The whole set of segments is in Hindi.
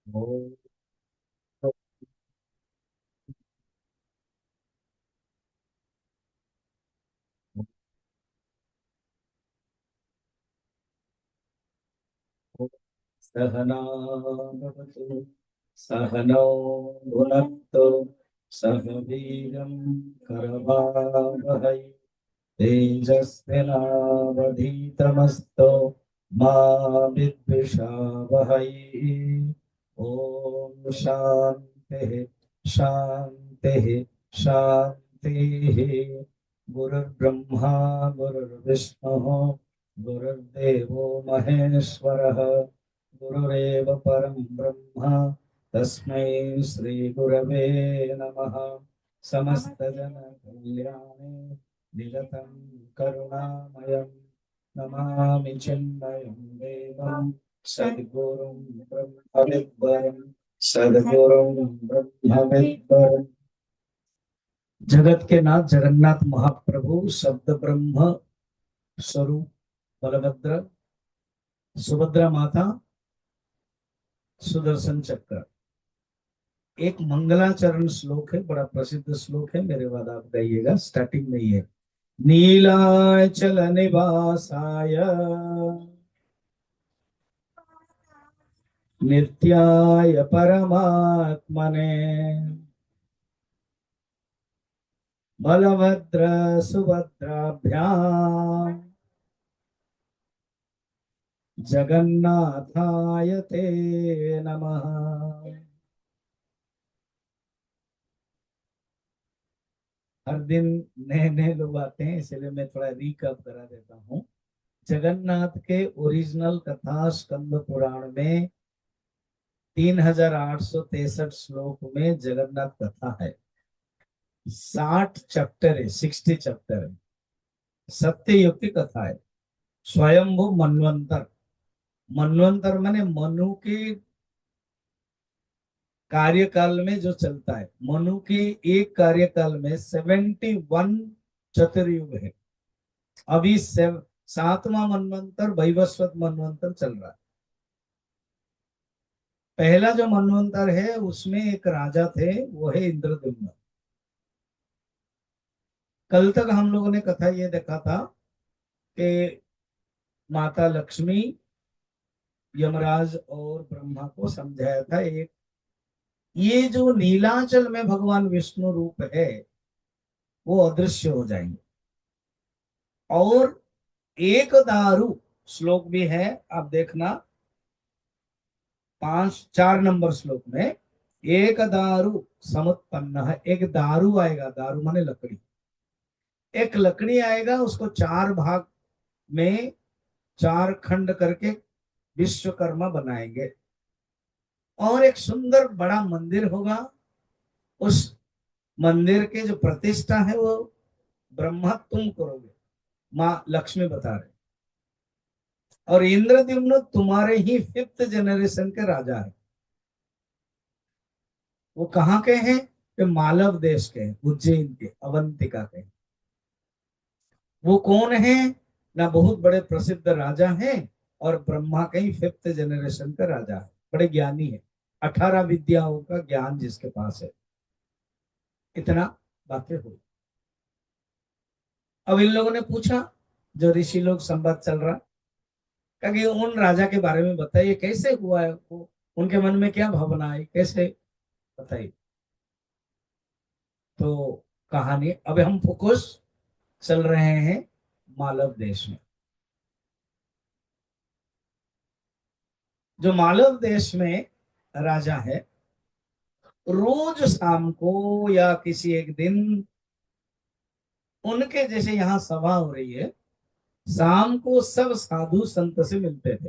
ओम सहना भवतु सहनौ भुनक्तु सह वीर्यं करवावहै तेजस्विनावधीतमस्तु मा विद्विषावहै। ओम शांति शांति शांति। गुरुर्ब्रह्मा गुरुर्विष्णु गुरुर्देवो महेश्वरः गुरुरेव परं ब्रह्म तस्मै श्री गुरवे नमः। समस्त जन कल्याणे निरतं करुणामयं नमामि चिन्मयं देवं सद्गुरुं ब्रह्मविद्वरं सद्गुरुं ब्रह्मविद्वरं। जगत के नाथ जगन्नाथ महाप्रभु शब्द ब्रह्म स्वरूप बलभद्र, सुभद्रा माता, सुदर्शन चक्र। एक मंगलाचरण श्लोक है, बड़ा प्रसिद्ध श्लोक है, मेरे बाद आप गाइएगा। स्टार्टिंग में ही है, नीलाचल निवासाय नित्याय परमात्मने बलभद्र सुभद्राभ्याम जगन्नाथाय ते नमः। हर दिन नए नए लोग आते हैं, इसलिए मैं थोड़ा रिकअप करा देता हूँ। जगन्नाथ के ओरिजिनल कथा स्कंद पुराण में 3863 श्लोक में जगन्नाथ कथा है। 60 चैप्टर है, 60 चैप्टर है। सत्य युग की कथा है। स्वयंभू मनवंतर, मनवंतर माने मनु के कार्यकाल में जो चलता है। मनु के एक कार्यकाल में 71 चतुर्युग है। अभी सातवां मनवंतर वैवस्वत मनवंतर चल रहा है। पहला जो मनवंतर है उसमें एक राजा थे, वो है इंद्रद्युम्न। कल तक हम लोगों ने कथा ये देखा था कि माता लक्ष्मी यमराज और ब्रह्मा को समझाया था, एक ये जो नीलाचल में भगवान विष्णु रूप है वो अदृश्य हो जाएंगे। और एक दारू श्लोक भी है, आप देखना, 4 नंबर श्लोक में, एक दारू समुत्पन्न है। एक दारू आएगा, दारू माने लकड़ी। एक लकड़ी आएगा, उसको 4 भाग में 4 खंड करके विश्वकर्मा बनाएंगे। और एक सुंदर बड़ा मंदिर होगा। उस मंदिर के जो प्रतिष्ठा है वो ब्रह्मा तुम करोगे, माँ लक्ष्मी बता रहे। और इंद्रद्युम्न तुम्हारे ही 5th जनरेशन के राजा है। वो कहाँ के हैं? कि मालव देश के हैं, उज्जैन के, अवंतिका के। वो कौन है? ना बहुत बड़े प्रसिद्ध राजा हैं, और ब्रह्मा के ही 5th जनरेशन का राजा है। बड़े ज्ञानी है, 18 विद्याओं का ज्ञान जिसके पास है। इतना बातें हुई। अब इन लोगों ने पूछा, जो ऋषि लोग संवाद चल रहा, कहा कि उन राजा के बारे में बताइए, कैसे हुआ है वो, उनके मन में क्या भावना आई, कैसे, बताइए। तो कहानी, अब हम फोकस चल रहे हैं मालव देश में। जो मालव देश में राजा है, रोज शाम को या किसी एक दिन उनके जैसे यहाँ सभा हो रही है, शाम को सब साधु संत से मिलते थे।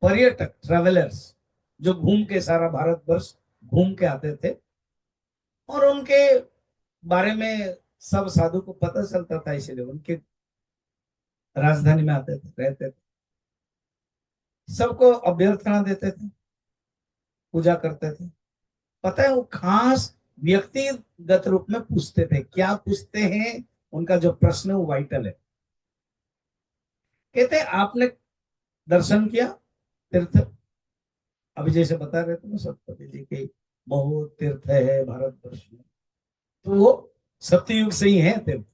पर्यटक, ट्रेवलर्स, जो घूम के सारा भारतवर्ष घूम के आते थे, और उनके बारे में सब साधु को पता चलता था, इसलिए उनके राजधानी में आते थे, रहते थे। सबको अभ्यर्थना देते थे, पूजा करते थे। पता है, वो खास व्यक्तिगत रूप में पूछते थे। क्या पूछते हैं? उनका जो प्रश्न है वो वाइटल है। कहते हैं, आपने दर्शन किया, तीर्थ, अभी जैसे बता रहे थे ना सतपति जी के बहुत तीर्थ है भारतवर्ष में, तो वो सत्ययुग से ही है तीर्थ।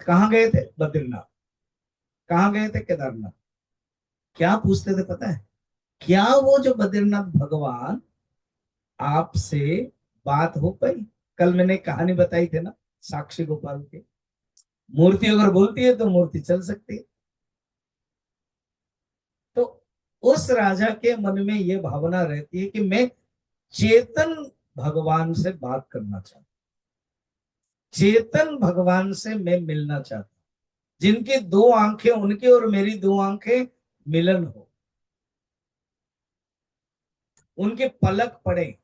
कहाँ गए थे? बद्रीनाथ। कहाँ गए थे? केदारनाथ। क्या पूछते थे पता है? क्या वो जो बद्रीनाथ भगवान आपसे बात हो पाई? कल मैंने कहानी बताई थी ना, साक्षी गोपाल की। मूर्ति अगर बोलती है तो मूर्ति चल सकती है। तो उस राजा के मन में ये भावना रहती है कि मैं चेतन भगवान से बात करना चाहता, चेतन भगवान से मैं मिलना चाहता, जिनकी दो आंखें, उनकी और मेरी दो आंखें मिलन हो, उनके पलक पड़े।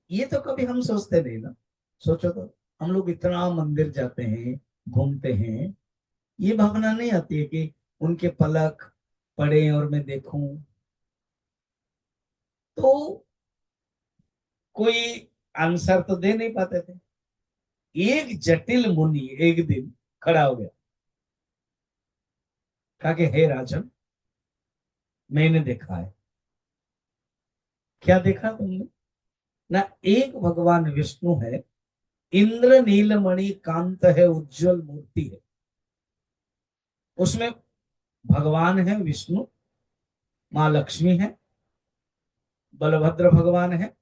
ये तो कभी हम सोचते नहीं ना। सोचो तो, हम लोग इतना मंदिर जाते हैं, घूमते हैं, ये भावना नहीं आती है कि उनके पलक पड़े और मैं देखूं। तो कोई आंसर तो दे नहीं पाते थे। एक जटिल मुनि एक दिन खड़ा हो गया, कहा कि हे राजन, मैंने देखा है। क्या देखा तुमने? ना, एक भगवान विष्णु है, इंद्र नीलमणि कांत है, उज्जवल मूर्ति है। उसमें भगवान है विष्णु, माँ लक्ष्मी है, बलभद्र भगवान है,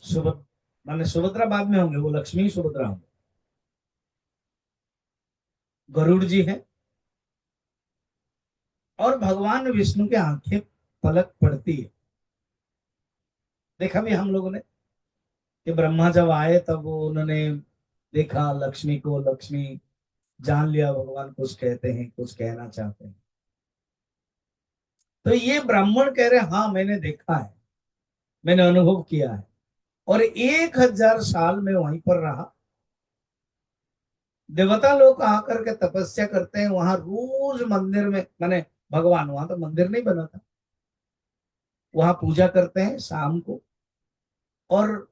सुभद्रा, माने सुभद्रा बाद में होंगे, वो लक्ष्मी सुभद्रा होंगे, गरुड़ जी है, और भगवान विष्णु के आंखें पलक पड़ती है। देखा भी हम लोगों ने कि ब्रह्मा जब आए तब वो उन्होंने देखा लक्ष्मी को, लक्ष्मी जान लिया भगवान कुछ कहते हैं, कुछ कहना चाहते हैं। तो ये ब्राह्मण कह रहे हाँ मैंने देखा है, मैंने अनुभव किया है, और 1000 साल में वहीं पर रहा। देवता लोग आकर के तपस्या करते हैं वहां रोज मंदिर में, माने भगवान, वहां तो मंदिर नहीं बना था, वहां पूजा करते हैं शाम को। और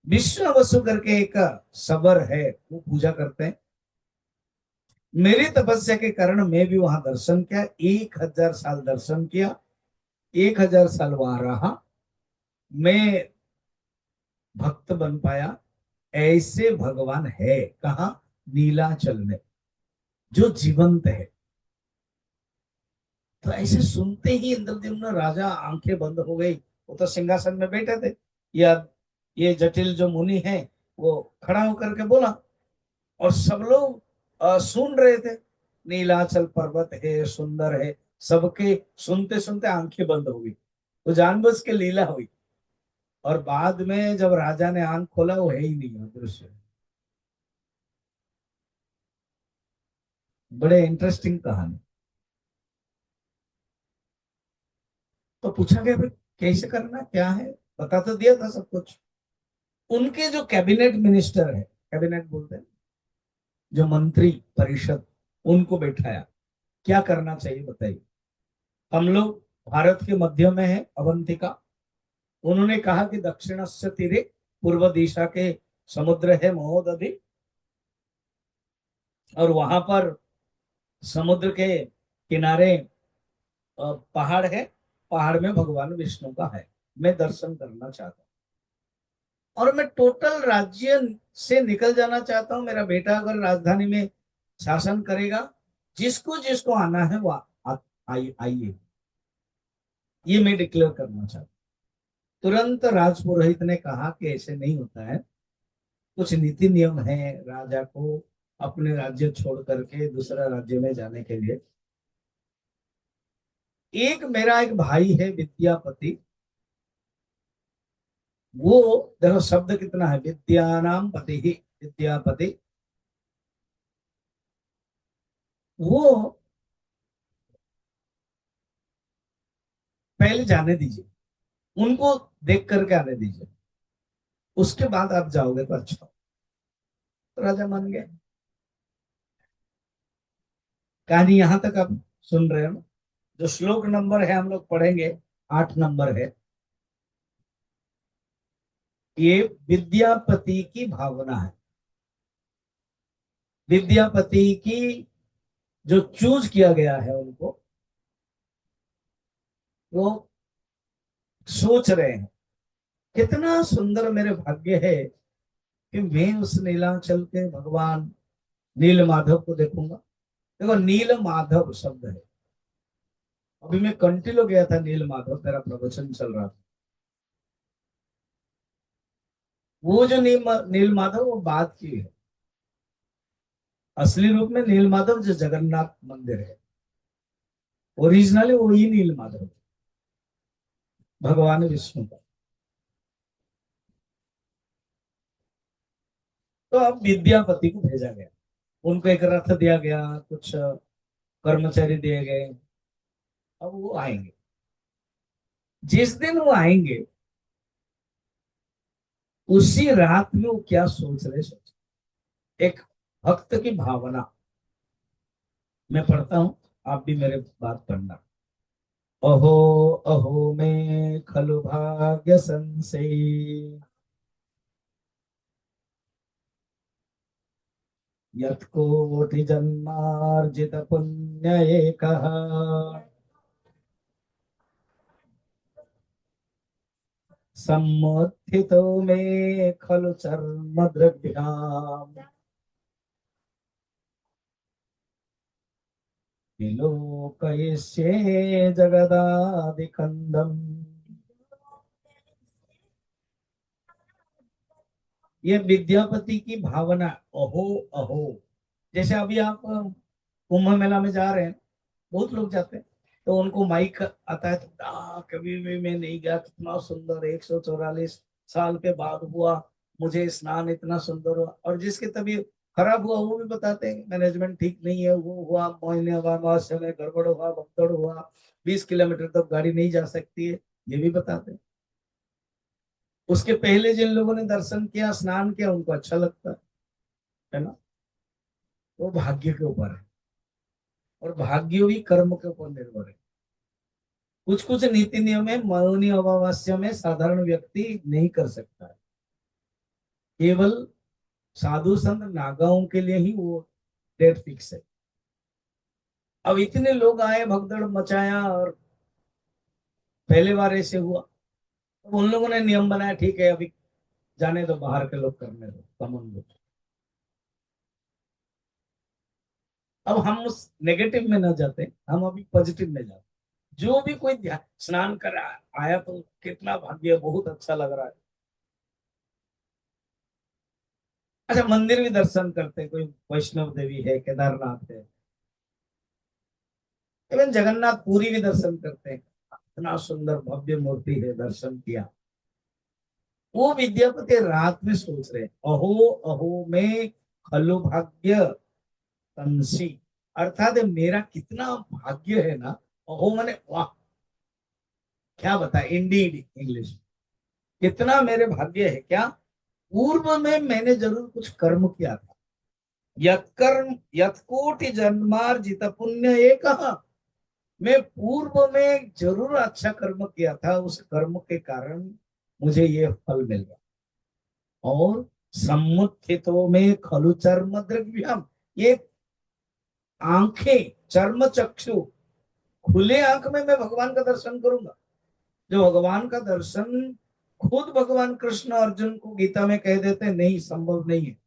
विश्व वसु करके एक सबर है, वो पूजा करते हैं। मेरी तपस्या के कारण मैं भी वहां दर्शन किया, 1000 साल दर्शन किया, 1000 साल वहां रहा, मैं भक्त बन पाया। ऐसे भगवान है कहा? नीलाचल में, जो जीवंत है। तो ऐसे सुनते ही इंद्रद्युम्न राजा आंखें बंद हो गई। वो तो सिंहासन में बैठे थे, या ये जटिल जो मुनि है वो खड़ा होकर के बोला, और सब लोग सुन रहे थे। नीलाचल पर्वत है, सुंदर है, सबके सुनते सुनते आंखें बंद हो गई। तो जानबूझ के लीला हुई, और बाद में जब राजा ने आंख खोला, वो है ही नहीं दृश्य। बड़े इंटरेस्टिंग कहानी। तो पूछा गया भाई कैसे करना, क्या है? बता तो दिया था सब कुछ। उनके जो कैबिनेट मिनिस्टर है, कैबिनेट बोलते हैं, जो मंत्री परिषद, उनको बैठाया, क्या करना चाहिए बताइए। हम लोग भारत के मध्य में है अवंतिका। उन्होंने कहा कि दक्षिणस्य तीरे, पूर्व दिशा के समुद्र है महोदधि, और वहां पर समुद्र के किनारे पहाड़ है, पहाड़ में भगवान विष्णु का है, मैं दर्शन करना चाहता हूँ। और मैं टोटल राज्य से निकल जाना चाहता हूँ, मेरा बेटा अगर राजधानी में शासन करेगा, जिसको जिसको आना है वो आइए, ये मैं डिक्लेयर करना चाहता हूँ। तुरंत राजपुरोहित ने कहा कि ऐसे नहीं होता है, कुछ नीति नियम है राजा को अपने राज्य छोड़ करके दूसरा राज्य में जाने के लिए। एक मेरा एक भाई है विद्यापति, वो, देखो शब्द कितना है, विद्यानाम पति ही, विद्यापति, वो पहले जाने दीजिए, उनको देख करके आने दीजिए, उसके बाद आप जाओगे तो अच्छा। तो राजा मान गए। कहानी यहां तक आप सुन रहे हो। जो श्लोक नंबर है हम लोग पढ़ेंगे, 8 नंबर है, ये विद्यापति की भावना है। विद्यापति की जो चूज किया गया है उनको, वो सोच रहे हैं कितना सुंदर मेरे भाग्य है कि मैं उस नीलांचल के भगवान नील माधव को देखूंगा। देखो नील माधव शब्द है। अभी मैं कंटिन्यू गया था नील माधव, तेरा प्रवचन चल रहा था। वो जो नील माधव वो बात की है। असली रूप में नील माधव जो जगन्नाथ मंदिर है, ओरिजिनली वही नील माधव भगवान विष्णु का। तो अब विद्यापति को भेजा गया, उनको एक रथ दिया गया, कुछ कर्मचारी दिए गए। अब वो आएंगे, जिस दिन वो आएंगे उसी रात में वो क्या सोच रहे सोच। एक भक्त की भावना मैं पढ़ता हूं, आप भी मेरे बात पढ़ना। अहो अहो में खलु भाग्य संशयी, यत्कोटि जन्मार्जित पुण्य एकः, सम्मुत्थितो मे खलु चर्म द्रव्याम्, विलोकयिष्ये जगदादिकन्दम्। ये विद्यापति की भावना। अहो अहो, जैसे अभी आप कुंभ मेला में जा रहे हैं, बहुत लोग जाते हैं, तो उनको माइक आता है तो कभी भी मैं नहीं गया, कितना सुंदर 144 साल के बाद हुआ, मुझे स्नान इतना सुंदर हुआ। और जिसकी तबीयत खराब हुआ वो भी बताते हैं मैनेजमेंट ठीक नहीं है, वो हुआ महीने अमावस्या में गड़बड़ हुआ, भगदड़ हुआ, 20 किलोमीटर तक गाड़ी नहीं जा सकती है, ये भी बताते हैं। उसके पहले जिन लोगों ने दर्शन किया, स्नान किया, उनको अच्छा लगता है ना। वो भाग्य के ऊपर है, और भाग्य भी कर्म के ऊपर निर्भर है। कुछ कुछ नीति नियम है, मौनी अमावस्या में साधारण व्यक्ति नहीं कर सकता है, केवल साधु संत नागाओं के लिए ही वो डेट फिक्स है। अब इतने लोग आए, भगदड़ मचाया, और पहले बार ऐसे हुआ, तो उन लोगों ने नियम बनाया, ठीक है अभी जाने दो, बाहर के लोग करने दो, कमन लोग। अब हम उस नेगेटिव में ना जाते, हम अभी पॉजिटिव में जाते। जो भी कोई स्नान कर आया तो कितना भाग्य, बहुत अच्छा लग रहा है। अच्छा, मंदिर भी दर्शन करते हैं, कोई वैष्णव देवी है, केदारनाथ है, इवन जगन्नाथ पुरी भी दर्शन करते हैं। इतना सुंदर भव्य मूर्ति है, दर्शन किया। वो विद्यापति रात में सोच रहे, अहो अहो में खलु भाग्य तंसी, अर्थात मेरा कितना भाग्य है ना। अहो मैंने वाह, क्या बता इंडीड इंग्लिश, कितना मेरे भाग्य है क्या। पूर्व में मैंने जरूर कुछ कर्म किया था। यत्कर्म यत्कोटि जन्मार्जित पुण्य एक, मैं पूर्व में जरूर अच्छा कर्म किया था, उस कर्म के कारण मुझे ये फल मिल गया। और सम्मुत्थितो में खलु चर्म द्रव्यम, ये आंखें, चर्म चक्षु, खुले आंख में मैं भगवान का दर्शन करूंगा। जो भगवान का दर्शन खुद भगवान कृष्ण अर्जुन को गीता में कह देते नहीं, संभव नहीं है,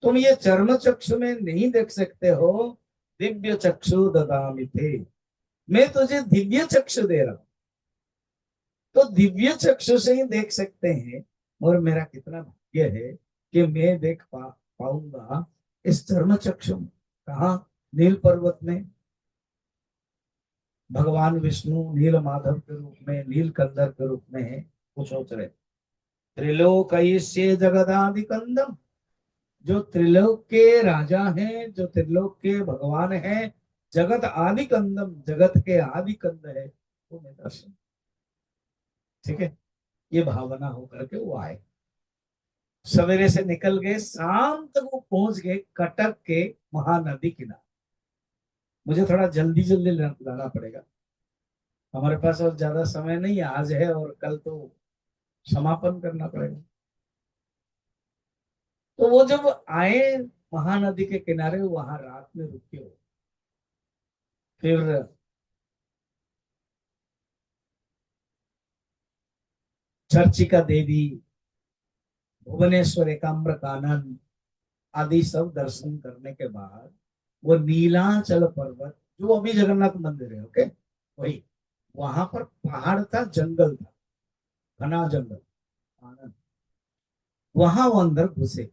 तुम ये चर्म चक्षु में नहीं देख सकते हो, दिव्य चक्षु ददामि थे, मैं तुझे दिव्य चक्षु दे रहा हूं। तो दिव्य चक्षु से ही देख सकते हैं। और मेरा कितना भाग्य है कि मैं देख पाऊंगा इस चर्म चक्षु में। कहा? नील पर्वत में भगवान विष्णु नील माधव के रूप में, नील कंदर के रूप में है। वो सोच रहे त्रिलोक जगदादि कंदम, जो त्रिलोक के राजा हैं, जो त्रिलोक के भगवान हैं, जगत आदि कंदम, जगत के आदि कंद है, वो मैं दर्शन। ठीक है, ये भावना होकर के वो आए। सवेरे से निकल गए, शाम तक वो पहुंच गए कटक के महानदी किनारे। मुझे थोड़ा जल्दी जल्दी लाना पड़ेगा, हमारे पास और ज्यादा समय नहीं है, आज है और कल तो समापन करना पड़ेगा। तो वो जब आए महानदी के किनारे, वहां रात में रुके हो। फिर चर्चिका देवी, भुवनेश्वर एकाम्र कानन आदि सब दर्शन करने के बाद वो नीलाचल पर्वत, जो अभी जगन्नाथ मंदिर है, ओके, वही, वहां पर पहाड़ था, जंगल था, घना जंगल, आनंद, वहां वो अंदर घुसे।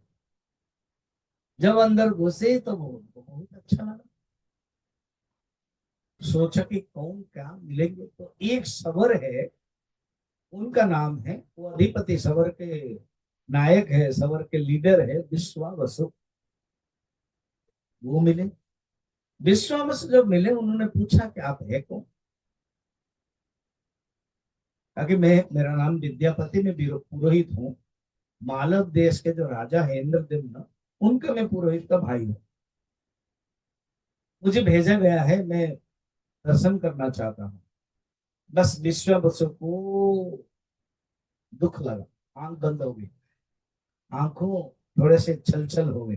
जब अंदर घुसे तो वो उनको बहुत अच्छा लगा। सोचा कि कौन क्या मिलेंगे, तो एक सवर है, उनका नाम है, वो अधिपति सवर के नायक है, सवर के लीडर है विश्वावसु। वो मिले। विश्वावसु जब मिले, उन्होंने पूछा कि आप है कौन? ताकि मैं, मेरा नाम विद्यापति, मैं पुरोहित हूँ, मालव देश के जो राजा है इंद्रद्युम्न, उनका मैं पुरोहित का भाई हूँ, मुझे भेजा गया है, मैं दर्शन करना चाहता हूँ। बस विश्वावसु को दुख लगा, आंख बंद हो गई, आंखों थोड़े से छल छल हो गई,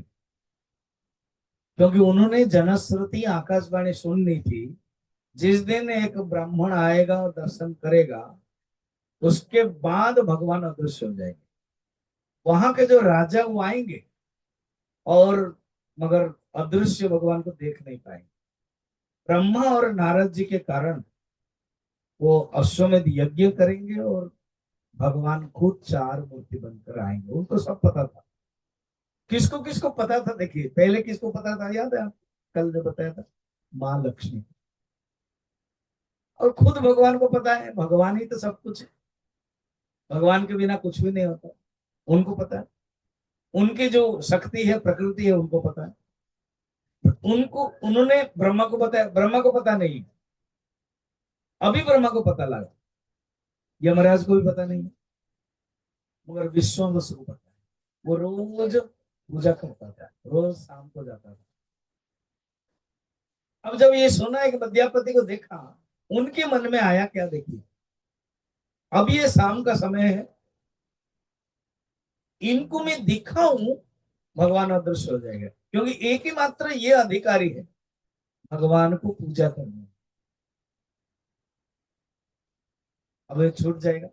क्योंकि उन्होंने जनश्रुति आकाशवाणी सुन ली थी, जिस दिन एक ब्राह्मण आएगा और दर्शन करेगा, उसके बाद भगवान अदृश्य हो जाएंगे। वहां के जो राजा वो आएंगे, और मगर अदृश्य भगवान को देख नहीं पाएंगे। ब्रह्मा और नारद जी के कारण वो अश्वमेध यज्ञ करेंगे, और भगवान खुद चार मूर्ति बनकर आएंगे। उनको सब पता था। किसको किसको पता था? देखिए, पहले किसको पता था, याद है आप, कल जो बताया था, माँ लक्ष्मी। और खुद भगवान को पता है, भगवान ही तो सब कुछ है, भगवान के बिना कुछ भी नहीं होता। उनको पता है, उनकी जो शक्ति है, प्रकृति है, उनको पता है। उनको, उन्होंने ब्रह्मा को बताया, ब्रह्मा को पता नहीं, अभी ब्रह्मा को पता लगा, यमराज को भी पता नहीं है, मगर विश्वामित्र को पता है। वो रोज पूजा करता था, रोज शाम को जाता था। अब जब ये सुना है कि विद्यापति को देखा, उनके मन में आया क्या, देखिए, अब ये शाम का समय है, इनको मैं दिखाऊं, भगवान अदृश्य हो जाएगा, क्योंकि एक ही मात्र ये अधिकारी है भगवान को पूजा करने। अब ये छूट जाएगा,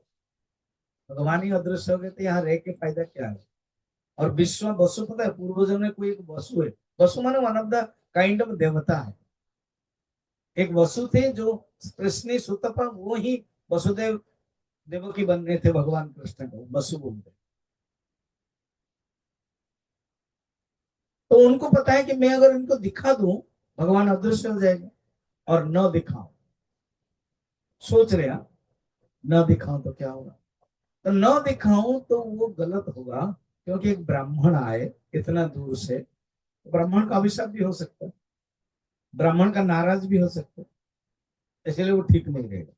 भगवान ही अदृश्य हो गए, तो यहाँ रह के फायदा क्या है? और विश्व वसु, पता है, पूर्वजों ने कोई एक वसु है, वसु माने one of the kind of देवता है। एक वसु थे जो कृष्ण सुतपा, वो ही वसुदेव देवकी बनने थे भगवान कृष्ण को, वसु बोलते। तो उनको पता है कि मैं अगर इनको दिखा दूं, भगवान अदृश्य हो जाएगा, और न दिखाऊं, सोच रहे हैं, न दिखाऊं तो क्या होगा? तो न दिखाऊं तो वो गलत होगा, क्योंकि एक ब्राह्मण आए इतना दूर से, ब्राह्मण का अभिशाप भी हो सकता है, ब्राह्मण का नाराज भी हो सकता है, इसलिए वो ठीक नहीं रहेगा।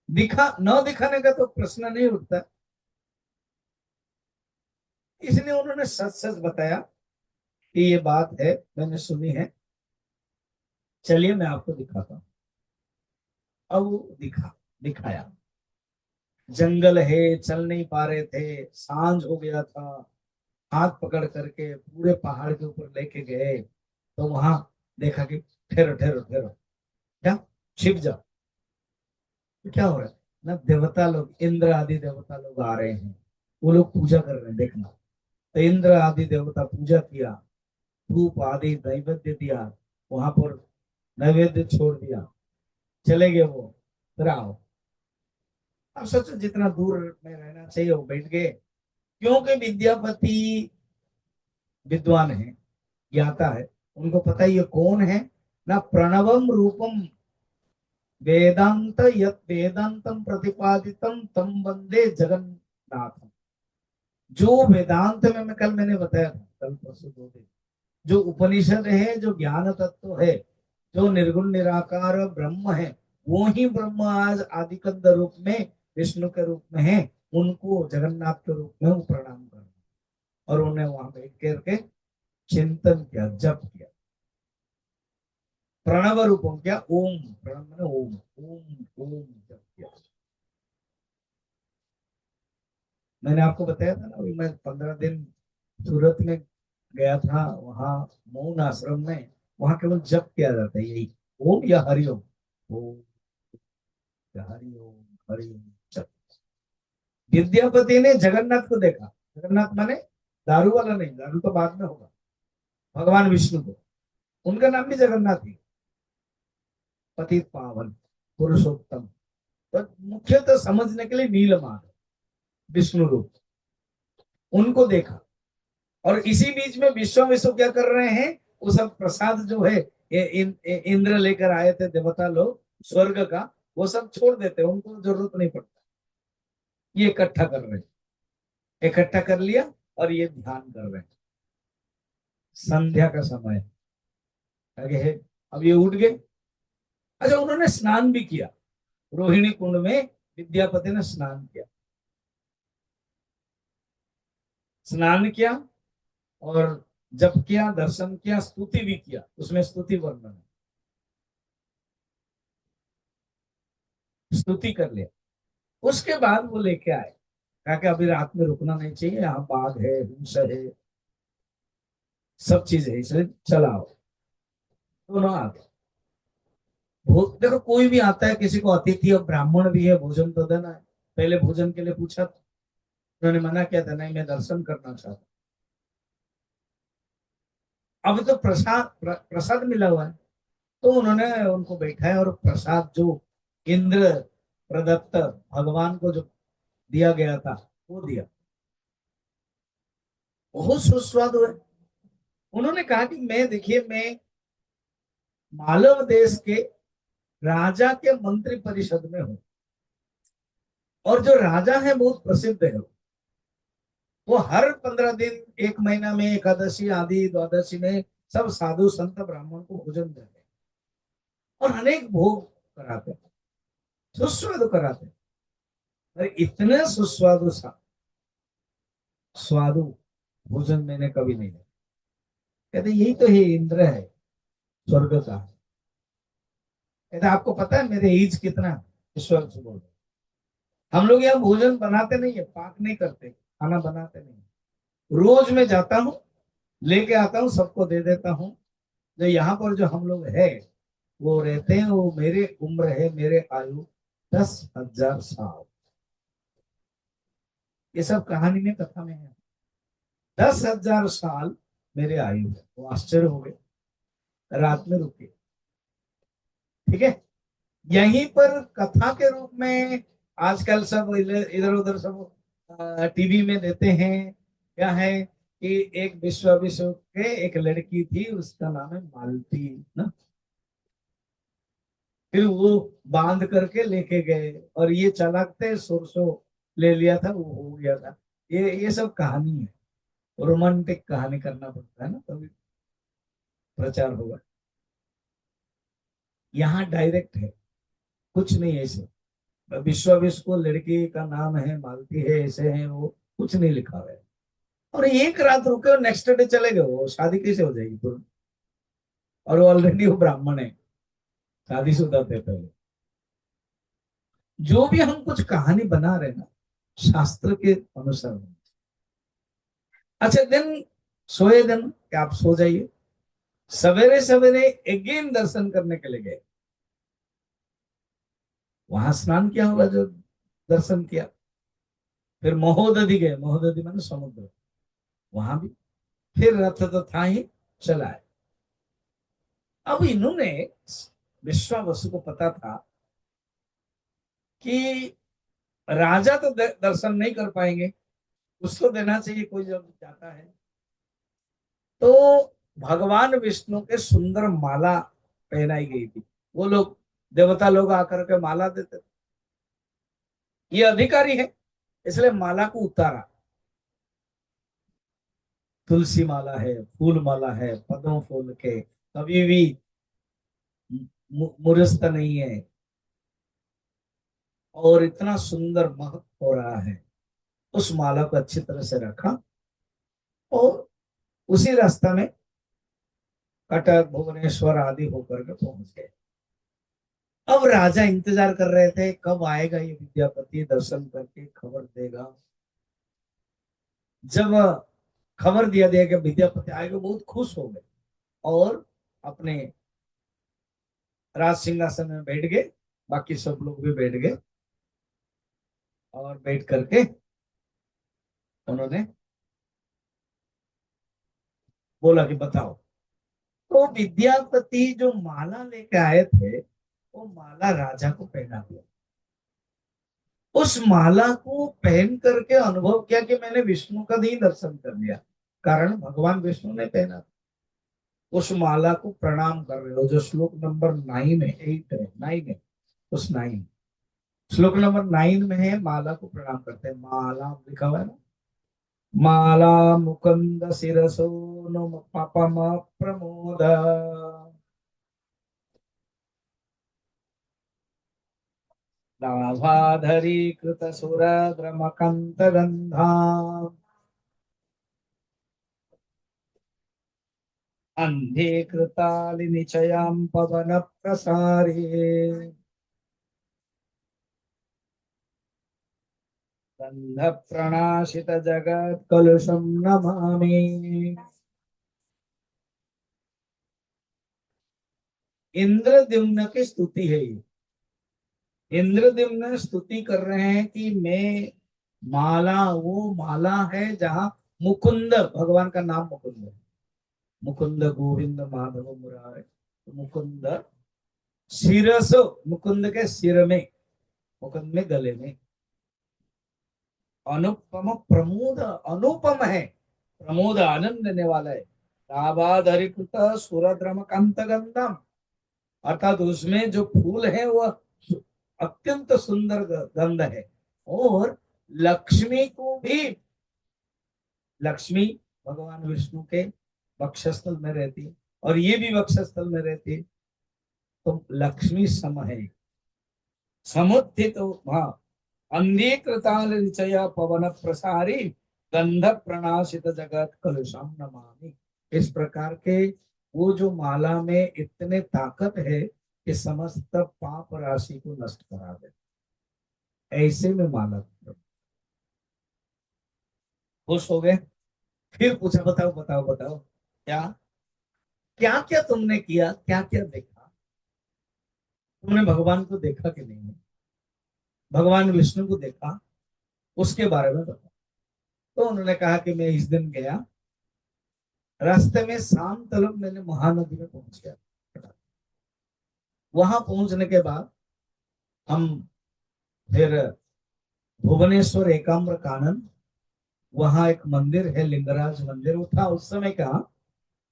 दिखा न दिखाने का तो प्रश्न नहीं उठता, इसलिए उन्होंने सच सच बताया कि ये बात है, मैंने सुनी है, चलिए मैं आपको दिखाता हूँ। अब वो दिखाया, जंगल है, चल नहीं पा रहे थे, सांझ हो गया था, हाथ पकड़ करके पूरे पहाड़ के ऊपर लेके गए, तो वहां देखा कि ठहरो ठहरो ठहरो, क्या, छिप जाओ। तो क्या हो रहा है ना, देवता लोग, इंद्र आदि देवता लोग आ रहे हैं, वो लोग पूजा कर रहे हैं, देखना। तो इंद्र आदि देवता पूजा किया, धूप आदि नैवेद्य दिया, वहां पर नैवेद्य छोड़ दिया, चले गए वो। फिर आओ, अब सोचो जितना दूर में रहना चाहिए वो बैठ गए, क्योंकि विद्यापति विद्वान है, ज्ञाता है, उनको पता है ये कौन है। ना प्रणवम रूपम वेदांत यत वेदांतम प्रतिपादितम तम वंदे जगन्नाथम। जो वेदांत में, मैं कल मैंने बताया था, कल परसों 2 दिन, जो उपनिषद है, जो ज्ञान तत्व है, जो निर्गुण निराकार ब्रह्म है, वो ही ब्रह्म आज आदिकंद रूप में, विष्णु के रूप में है, उनको जगन्नाथ के रूप में वो प्रणाम कर, और उन्हें वहां बैठ करके चिंतन किया, जप किया, प्रणव रूपम, क्या, ओम, प्रणव मैंने ओम, ओम ओम जप किया। मैंने आपको बताया था ना, अभी मैं 15 दिन सूरत में गया था, वहां मौन आश्रम में, वहां केवल जप किया जाता है, यही, ओम या हरिओम, ओम या हरिओम, हरिओम। विद्यापति ने जगन्नाथ को देखा। जगन्नाथ माने दारू वाला नहीं, दारू तो बाद में होगा, भगवान विष्णु को। उनका नाम भी जगन्नाथ ही, पतित पावन पुरुषोत्तम। तो मुख्यतः समझने के लिए नीलमार्ग, विष्णु रूप, उनको देखा। और इसी बीच में विश्व विश्व क्या कर रहे हैं, वो सब प्रसाद जो है इंद्र लेकर आए थे, देवता लोग स्वर्ग का, वो सब छोड़ देते, उनको जरूरत नहीं पड़ता, ये इकट्ठा कर रहे हैं, इकट्ठा कर लिया और ये ध्यान कर रहे हैं। संध्या का समय आगे है, अब ये उठ गए। अच्छा, उन्होंने स्नान भी किया, रोहिणी कुंड में विद्यापति ने स्नान किया, स्नान किया और जप किया, दर्शन किया, स्तुति भी किया, उसमें स्तुति वर्णन है, स्तुति कर लिया। उसके बाद वो लेके आए, कहा कि अभी रात में रुकना नहीं चाहिए, यहाँ बाघ है, हिंस है, सब चीज है, इसलिए चलाओ। दोनों आ गए। देखो कोई भी आता है, किसी को अतिथि और ब्राह्मण भी है, भोजन तो देना है। पहले भोजन के लिए पूछा था, उन्होंने मना किया था, नहीं मैं दर्शन करना चाहता। अब तो प्रसाद मिला हुआ है, तो उन्होंने उनको बैठाया और प्रसाद जो इंद्र प्रदत्त भगवान को जो दिया गया था वो दिया, बहुत सुस्वादु है। उन्होंने कहा कि मैं, देखिए मैं मालव देश के राजा के मंत्री परिषद में हूं, और जो राजा है बहुत प्रसिद्ध है, वो हर 15 दिन, एक महीना में, एकादशी आदि द्वादशी में सब साधु संत ब्राह्मण को भोजन देते हैं और अनेक भोग कराते हैं, सुस्वादु कराते हैं। अरे इतने सुस्वादु स्वादु भोजन मैंने कभी नहीं देखा। कहते यही तो है इंद्र है स्वर्ग का। कहते आपको पता है मेरे एज कितना है? ईश्वर से बोल, हम लोग यहाँ भोजन बनाते नहीं है, पाक नहीं करते, खाना बनाते नहीं। रोज मैं जाता हूँ, लेके आता हूँ, सबको दे देता हूँ। जो यहाँ पर जो हम लोग है वो रहते हैं, वो मेरे उम्र है, मेरे आयु 10,000 साल। ये सब कहानी में, कथा में है। 10,000 साल मेरे आयु है। वो आश्चर्य हो गए, रात में रुके। ठीक है, यहीं पर कथा के रूप में आजकल सब इधर उधर सब टीवी में देते हैं। क्या है कि एक विश्व के एक लड़की थी, उसका नाम है मालती ना, फिर वो बांध करके लेके गए और ये चलाते सोरसो ले लिया था, वो हो गया था। ये सब कहानी है, रोमांटिक कहानी करना पड़ता है ना, तभी प्रचार होगा। यहाँ डायरेक्ट है, कुछ नहीं ऐसे विश्व को लड़की का नाम है मालती है, ऐसे है, वो कुछ नहीं लिखा हुआ है। और एक रात रुके और नेक्स्ट डे चले गए, वो शादी कैसे हो जाएगी तुरंत? और वो ऑलरेडी वो ब्राह्मण है, शादीशुदा थे पहले। जो भी हम कुछ कहानी बना रहे हैं ना, शास्त्र के अनुसार। अच्छा दिन, सोए दिन कि आप सो जाइए, सवेरे सवेरे अगेन दर्शन करने के लिए गए। वहां स्नान किया होगा जो दर्शन किया। फिर महोदधि गए, महोदधि माने समुद्र, वहां भी। फिर रथ तो था ही, चला है। अब इन्होंने, विश्वावसु को पता था कि राजा तो दर्शन नहीं कर पाएंगे, उसको देना चाहिए कोई जब जाता है। तो भगवान विष्णु के सुंदर माला पहनाई गई थी, वो लोग देवता लोग आकर के माला देते थे। ये अधिकारी है, इसलिए माला को उतारा। तुलसी माला है, फूल माला है, पद्म फूल के, कभी भी मुरस्त नहीं है, और इतना सुंदर महक हो रहा है। उस माला को अच्छी तरह से रखा और उसी रास्ता में कटक भुवनेश्वर आदि होकर के पहुंच गए। अब राजा इंतजार कर रहे थे, कब आएगा ये विद्यापति, दर्शन करके खबर देगा। जब खबर दिया दिया कि विद्यापति आएगा, बहुत खुश हो गए और अपने राज सिंहासन में बैठ गए। बाकी सब लोग भी बैठ गए और बैठ करके उन्होंने बोला कि बताओ। तो विद्यापति जो माला लेके आए थे, वो माला राजा को पहना दिया। उस माला को पहन करके अनुभव किया कि मैंने विष्णु का ही दर्शन कर लिया, कारण भगवान विष्णु ने पहना। उस माला को प्रणाम कर रहे हो, जो श्लोक नंबर 9 है, 8 है, 9 है, उस 9 श्लोक नंबर 9 में है, माला को प्रणाम करते हैं। माला लिखा हुआ है ना, माला मुकुंद शिरसो नो पापम प्रमोद, नाभाधरी कृत सुरद्रमकंत गंधा, अंधे कृतालि निचयाम पवन प्रसारे, गंध प्रणाशित जगत कलुषम नमामि। इंद्रद्युम्न की स्तुति है ये। इंद्रद्युम्न स्तुति कर रहे हैं कि मैं माला, वो माला है जहां मुकुंद, भगवान का नाम मुकुंद है। मुकुंद गोविंद माधव मुरारे, तो मुकुंद शिरस, मुकुंद के सिर में, मुकुंद में गले में। अनुपम प्रमोद, अनुपम है, प्रमोद आनंद देने वाला है। नाभाधरिकृत सुरद्रम कांत गंधम, अर्थात उसमें जो फूल है वह अत्यंत सुंदर गंध है। और लक्ष्मी को भी, लक्ष्मी भगवान विष्णु के वक्षस्थल में रहती है, और ये भी वक्षस्थल में रहती है, तो लक्ष्मी सम है, समुत्थित। हाँ, अंधीकृताल ऋचया पवन प्रसारी, गंध प्रणाशित जगत कलुषम नमामि। इस प्रकार के वो जो माला में इतने ताकत है कि समस्त पाप राशि को नष्ट करा दे, ऐसे में माला। खुश हो गए? फिर पूछा, बताओ बताओ बताओ, क्या क्या क्या तुमने किया, क्या क्या देखा, तुमने भगवान को देखा कि नहीं, भगवान विष्णु को देखा, उसके बारे में बताओ। तो उन्होंने कहा कि मैं इस दिन गया, रास्ते में शाम तलक मैंने महानदी में पहुंच गया। वहां पहुंचने के बाद हम फिर भुवनेश्वर एकाम्र कानन, वहां एक मंदिर है लिंगराज मंदिर, वो था उस समय का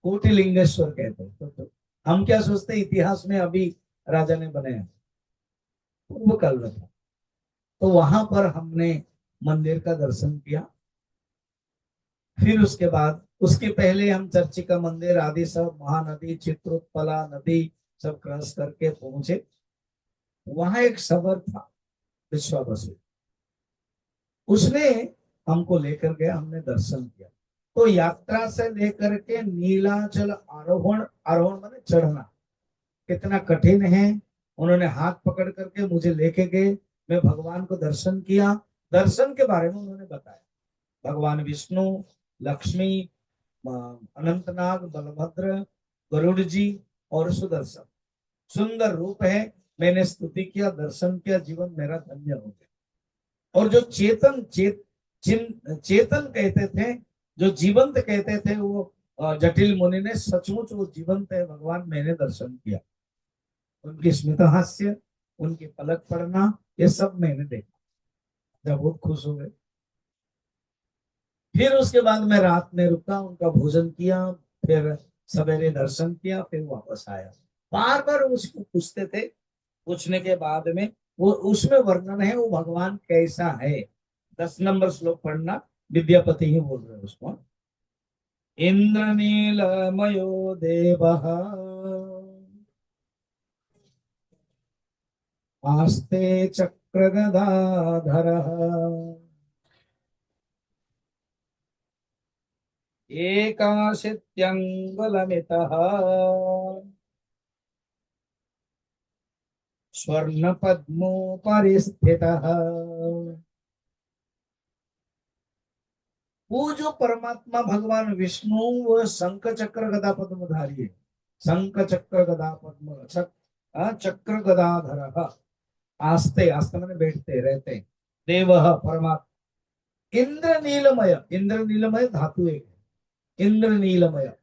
कोटिलिंगेश्वर कहते हैं। तो हम क्या सोचते हैं इतिहास में अभी राजा ने बनाया, पूर्व काल में था। तो वहां पर हमने मंदिर का दर्शन किया। फिर उसके बाद, उसके पहले हम चर्चिका मंदिर आदि सब, महानदी चित्रोत्पला नदी सब क्रॉस करके पहुंचे। वहां एक सबर था विश्वावसु, उसने हमको लेकर गया, हमने दर्शन किया। तो यात्रा से लेकर के नीलाचल आरोहण, आरोहण माने चढ़ना कितना कठिन है, उन्होंने हाथ पकड़ करके मुझे लेके गए। मैं भगवान को दर्शन किया, दर्शन के बारे में उन्होंने बताया। भगवान विष्णु, लक्ष्मी, अनंतनाग, बलभद्र, गरुड़ जी और सुदर्शन, सुंदर रूप है। मैंने स्तुति किया, दर्शन किया, जीवन मेरा धन्य हो गया। और जो चेतन कहते थे, जो जीवंत कहते थे, वो जटिल मुनि ने सचमुच वो जीवंत है भगवान, मैंने दर्शन किया। उनकी स्मित हास्य, उनकी पलक पड़ना, ये सब मैंने देखा। जब बहुत खुश हो गए। फिर उसके बाद मैं रात में रुका, उनका भोजन किया, फिर सवेरे दर्शन किया, फिर वापस आया। बार बार उसको पूछते थे, पूछने के बाद में वो उसमें वर्णन है वो भगवान कैसा है। 10 नंबर श्लोक पढ़ना, विद्यापति ही बोल रहे हैं उसको। इंद्रनीलमयो देवः आस्ते चक्रगदाधरः एकाशीत्यङ्गुलमितः स्वर्णपद्मोपरि स्थितः। वो जो परमात्मा भगवान विष्णु, वो शंख चक्र गदा पद्मधारी है। शंख चक्र गदा पद्म चक्र गदाधर, आस्ते, आस्ते मैंने बैठते रहते, देव परमात्मा, इंद्र नीलमय, इंद्र नीलमय धातु एक है। इंद्र नीलमय,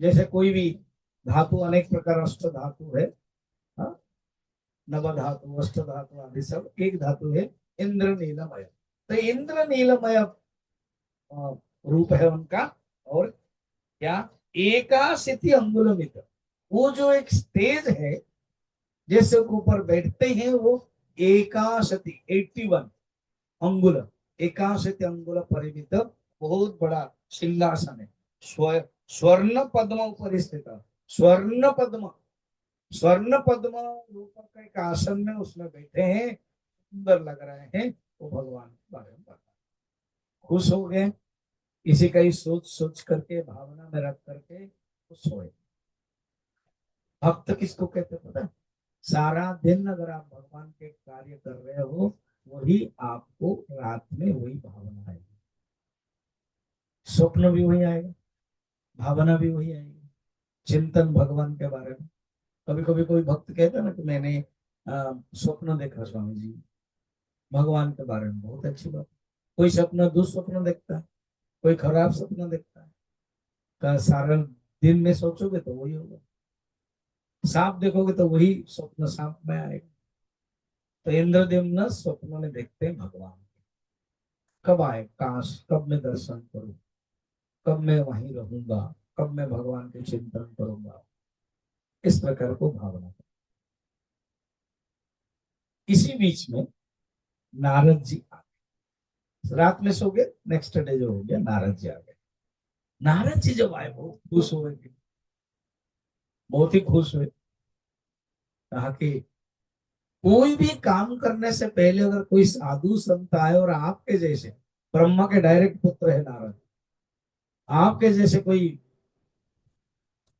जैसे कोई भी धातु अनेक प्रकार अष्ट धातु है, हाँ? नव धातु अष्ट धातु आदि सब एक धातु है, इंद्र नीलमय। तो इंद्र नीलमय रूप है उनका। और क्या, एकाशिति अंगुलमित, वो जो एक स्टेज है जिसके ऊपर बैठते हैं वो एकाशति 81 अंगुल, एकाशति अंगुल परिमित बहुत बड़ा सिंहासन है। स्वर्ण पद्म ऊपर स्थित, स्वर्ण पद्म, स्वर्ण पद्म ऊपर का एक आसन में उसमें बैठे हैं, सुंदर लग रहे हैं। वो भगवान के बारे में बता, खुश हो गए। इसी का ही सोच सोच करके भावना में रख करके खुश होए। भक्त किसको कहते हैं पता है? सारा दिन अगर आप भगवान के कार्य कर रहे हो, वही आपको रात में वही भावना आएगी, स्वप्न भी वही आएगा, भावना भी वही आएगी, चिंतन भगवान के बारे में। कभी कभी कोई भक्त कहता है ना कि मैंने स्वप्न देखा स्वामी जी, भगवान के बारे में, बहुत अच्छी बात। कोई सपना दुस्वप्न देखता है, कोई खराब सपना देखता है, का सारा दिन में सोचोगे तो वही होगा, सांप देखोगे तो वही स्वप्न सांप में आएगा। तो इंद्रदेव न स्वप्न में देखते हैं भगवान, कब आए, काश कब मैं दर्शन करूं, कब मैं वहीं रहूंगा, कब मैं भगवान के चिंतन करूंगा, इस प्रकार को भावना। इसी बीच में नारद जी आ गए, रात में सो गए, नेक्स्ट डे जो हो गया नारद जी आ गए। नारद जी जब आए बहुत खुश हुए, बहुत ही खुश हुए। कहा कि कोई भी काम करने से पहले अगर कोई साधु संत आए और आपके जैसे, ब्रह्मा के डायरेक्ट पुत्र है नारद, आपके जैसे कोई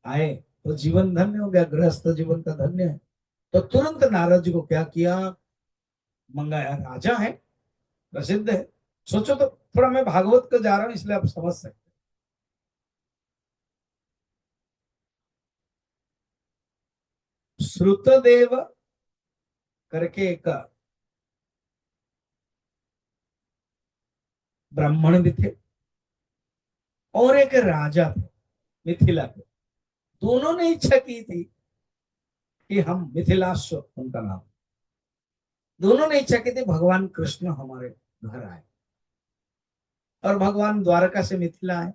आए तो जीवन धन्य हो गया, गृहस्थ जीवन का धन्य है। तो तुरंत नारद जी को क्या किया, मंगाया, राजा है, प्रसिद्ध है। सोचो तो, थोड़ा मैं भागवत को जा रहा हूं इसलिए आप समझ सकते। श्रुतदेव करके एक ब्राह्मण भी थे और एक राजा थे मिथिला के। दोनों ने इच्छा की थी कि हम मिथिलाश्व उनका नाम, दोनों ने इच्छा की थी भगवान कृष्ण हमारे घर आए और भगवान द्वारका से मिथिला आए।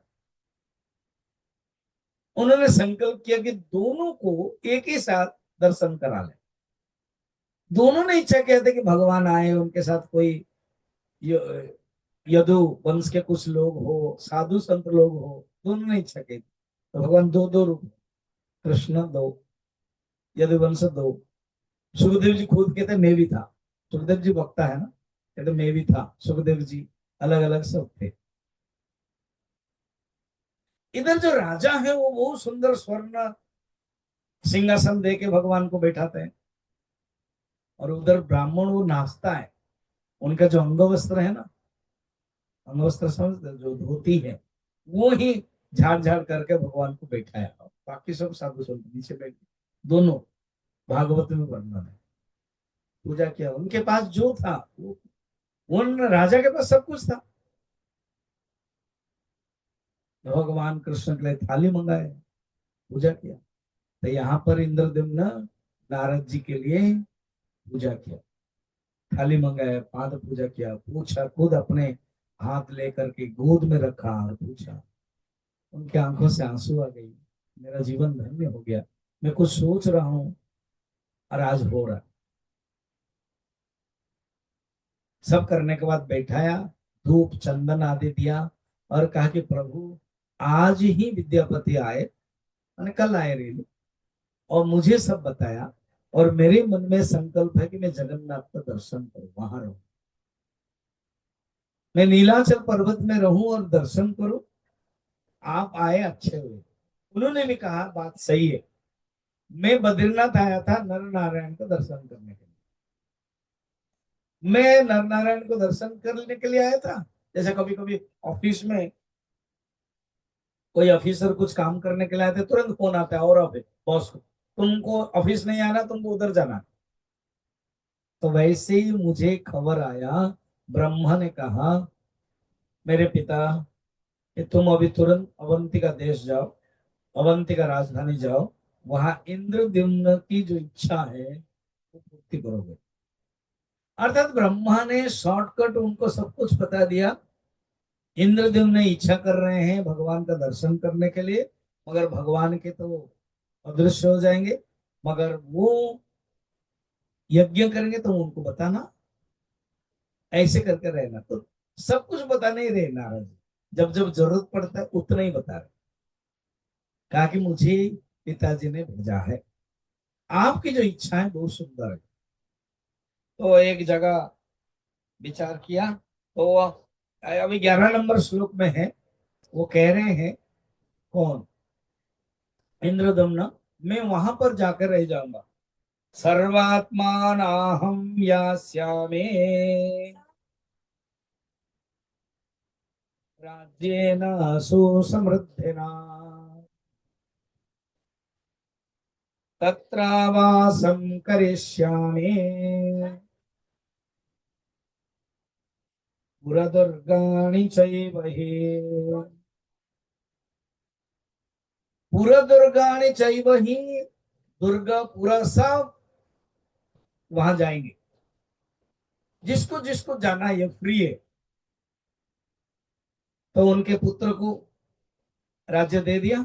उन्होंने संकल्प किया कि दोनों को एक ही साथ दर्शन करा ले। दोनों ने इच्छा किया था कि भगवान आए, उनके साथ कोई यदु वंश के कुछ लोग हो, साधु संत लोग हो, दोनों ने इच्छा की। तो भगवान दो दो रूप, कृष्ण दो, यदुवंश दो। सुखदेव जी खुद कहते मैं भी था, सुखदेव जी वक्ता है ना, कहते मैं भी था, सुखदेव जी अलग अलग सब थे। इधर जो राजा है वो बहुत सुंदर स्वर्ण सिंहासन दे के भगवान को बैठाते हैं, और उधर ब्राह्मण वो नाचता है। उनका जो अंग वस्त्र है ना, अंग वस्त्र समझते, जो धोती है, वो ही झाड़ झाड़ करके भगवान को बैठाया, बाकी सब साधु संत नीचे बैठे। दोनों भागवत में वर्णन है। पूजा किया, उनके पास जो था वो, उन राजा के पास सब कुछ था। भगवान कृष्ण के लिए थाली मंगाए, पूजा किया। तो यहाँ पर इंद्रदेव ने नारद जी के लिए पूजा किया, थाली मंगाया, पाद पूजा किया, पूछा, खुद अपने हाथ लेकर के गोद में रखा और पूछा। उनकी आंखों से आंसू आ गई, मेरा जीवन धन्य हो गया, मैं कुछ सोच रहा हूं और आज हो रहा। सब करने के बाद बैठाया, धूप चंदन आदि दिया और कहा कि प्रभु आज ही विद्यापति आए, मैंने कल आए रेली, और मुझे सब बताया, और मेरे मन में संकल्प है कि मैं जगन्नाथ का दर्शन करूं, वहां रहूं, मैं नीलाचल पर्वत में रहूं और दर्शन करूं। आप आए अच्छे हुए। उन्होंने भी कहा बात सही है, मैं बद्रीनाथ आया था नर नारायण को दर्शन करने के लिए, मैं नर नारायण को दर्शन करने के लिए आया था। जैसे कभी कभी ऑफिस में कोई ऑफिसर कुछ काम करने के लिए आते, तुरंत फोन आता है और ऑफिस बॉस को, तुमको ऑफिस नहीं आना, तुमको उधर जाना। तो वैसे ही मुझे खबर आया, ब्रह्मा ने कहा, मेरे पिता, कि तुम अभी तुरंत अवंती का देश जाओ, अवंती का राजधानी जाओ, वहां इंद्रद्युम्न की जो इच्छा है वो पूर्ति करोगे। अर्थात ब्रह्मा ने शॉर्टकट उनको सब कुछ बता दिया। इंद्रद्युम्न इच्छा कर रहे हैं भगवान का दर्शन करने के लिए, मगर भगवान के तो अदृश्य हो जाएंगे। मगर वो यज्ञ करेंगे तो उनको बताना, ऐसे करके रहना। तो सब कुछ बता नहीं रहे नारद जी, जब जब जरूरत पड़ता है उतना ही बता रहे। कहा कि मुझे पिताजी ने भेजा है, आपकी जो इच्छा है बहुत सुंदर है। तो एक जगह विचार किया, तो अभी 11 नंबर श्लोक में है, वो कह रहे हैं, कौन, इंद्रदम्न, मैं वहां पर जाकर रह जाऊंगा। सर्वात्मानाहं यास्यामि राज्येन सुसमृद्धिना तत्रावासं करिष्यामि पुरदुर्गाणि चैव हि। पुरदुर्गाणि चैव हि, दुर्गा पूरा सब वहां जाएंगे। जिसको जिसको जाना है, ये फ्री है। तो उनके पुत्र को राज्य दे दिया।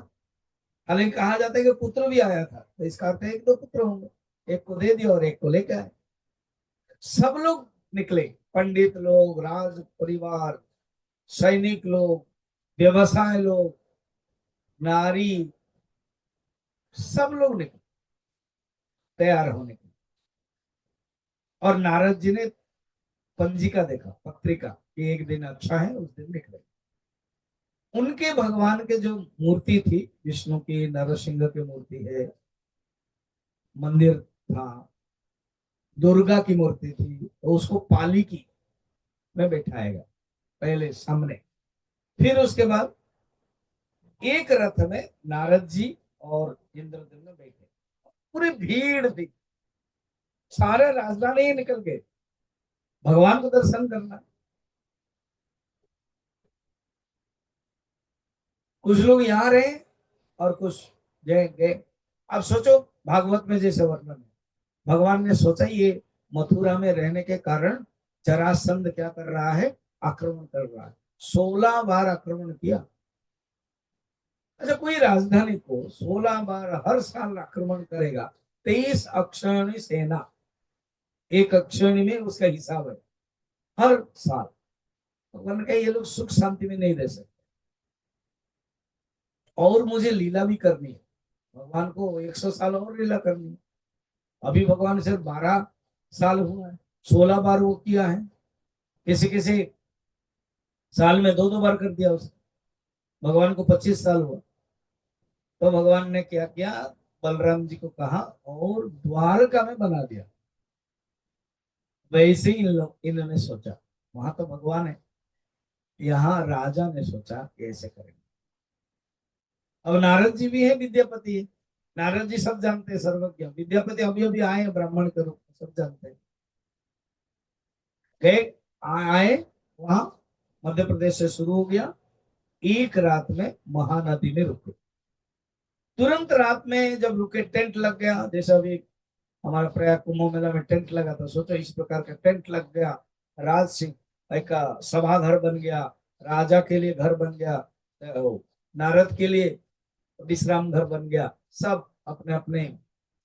हालांकि कहा जाता है कि पुत्र भी आया था, तो इसका अर्थ है एक दो पुत्र होंगे, एक को दे दिया और एक को लेकर आए। सब लोग निकले, पंडित लोग, राज परिवार, सैनिक लोग, व्यवसाय लोग, नारी, सब लोग निकले तैयार होने के। और नारद जी ने पंजिका देखा, पत्रिका, कि एक दिन अच्छा है, उस दिन निकले। उनके भगवान के जो मूर्ति थी, विष्णु की, नरसिंह की मूर्ति है, मंदिर था, दुर्गा की मूर्ति थी, तो उसको पालिकी में बैठाएगा पहले सामने। फिर उसके बाद एक रथ में नारद जी और इंद्रदेव बैठे, पूरी भीड़ थी, सारे राजधानी ही निकल गए भगवान को दर्शन करना। कुछ लोग यहाँ रहे और कुछ गए गए। अब सोचो, भागवत में जैसे वर्णन है, भगवान ने सोचा ये मथुरा में रहने के कारण जरासंध क्या कर रहा है, आक्रमण कर रहा है। 16 बार आक्रमण किया। अच्छा, कोई राजधानी को 16 बार हर साल आक्रमण करेगा, 23 अक्षौणी सेना, एक अक्षौणी में उसका हिसाब है हर साल। भगवान का ये लोग सुख शांति में नहीं रह सकते, और मुझे लीला भी करनी है। भगवान को 100 साल और लीला करनी है। अभी भगवान सिर्फ 12 साल हुआ है, 16 बार वो किया है। किसी किसी साल में दो दो बार कर दिया उसने। भगवान को 25 साल हुआ। तो भगवान ने क्या किया, बलराम जी को कहा और द्वारका में बना दिया। वैसे ही इन्होंने सोचा, वहां तो भगवान है, यहाँ राजा ने सोचा कैसे करेंगे। अब नारद जी भी है, विद्यापति है। नारद जी सब जानते हैं, सर्वज्ञ। विद्यापति अभी अभी आए हैं ब्राह्मण के रूप में, सब जानते हैं। गए, आए वहां, मध्य प्रदेश से शुरू हो गया। एक रात में महानदी में रुके। तुरंत रात में जब रुके, टेंट लग गया। जैसे अभी हमारा प्रयाग कुंभ मेला में टेंट लगा था, सोचो इस प्रकार का टेंट लग गया। राज सिंह एक सभा घर बन गया, राजा के लिए घर बन गया, नारद के लिए विश्राम घर बन गया, सब अपने अपने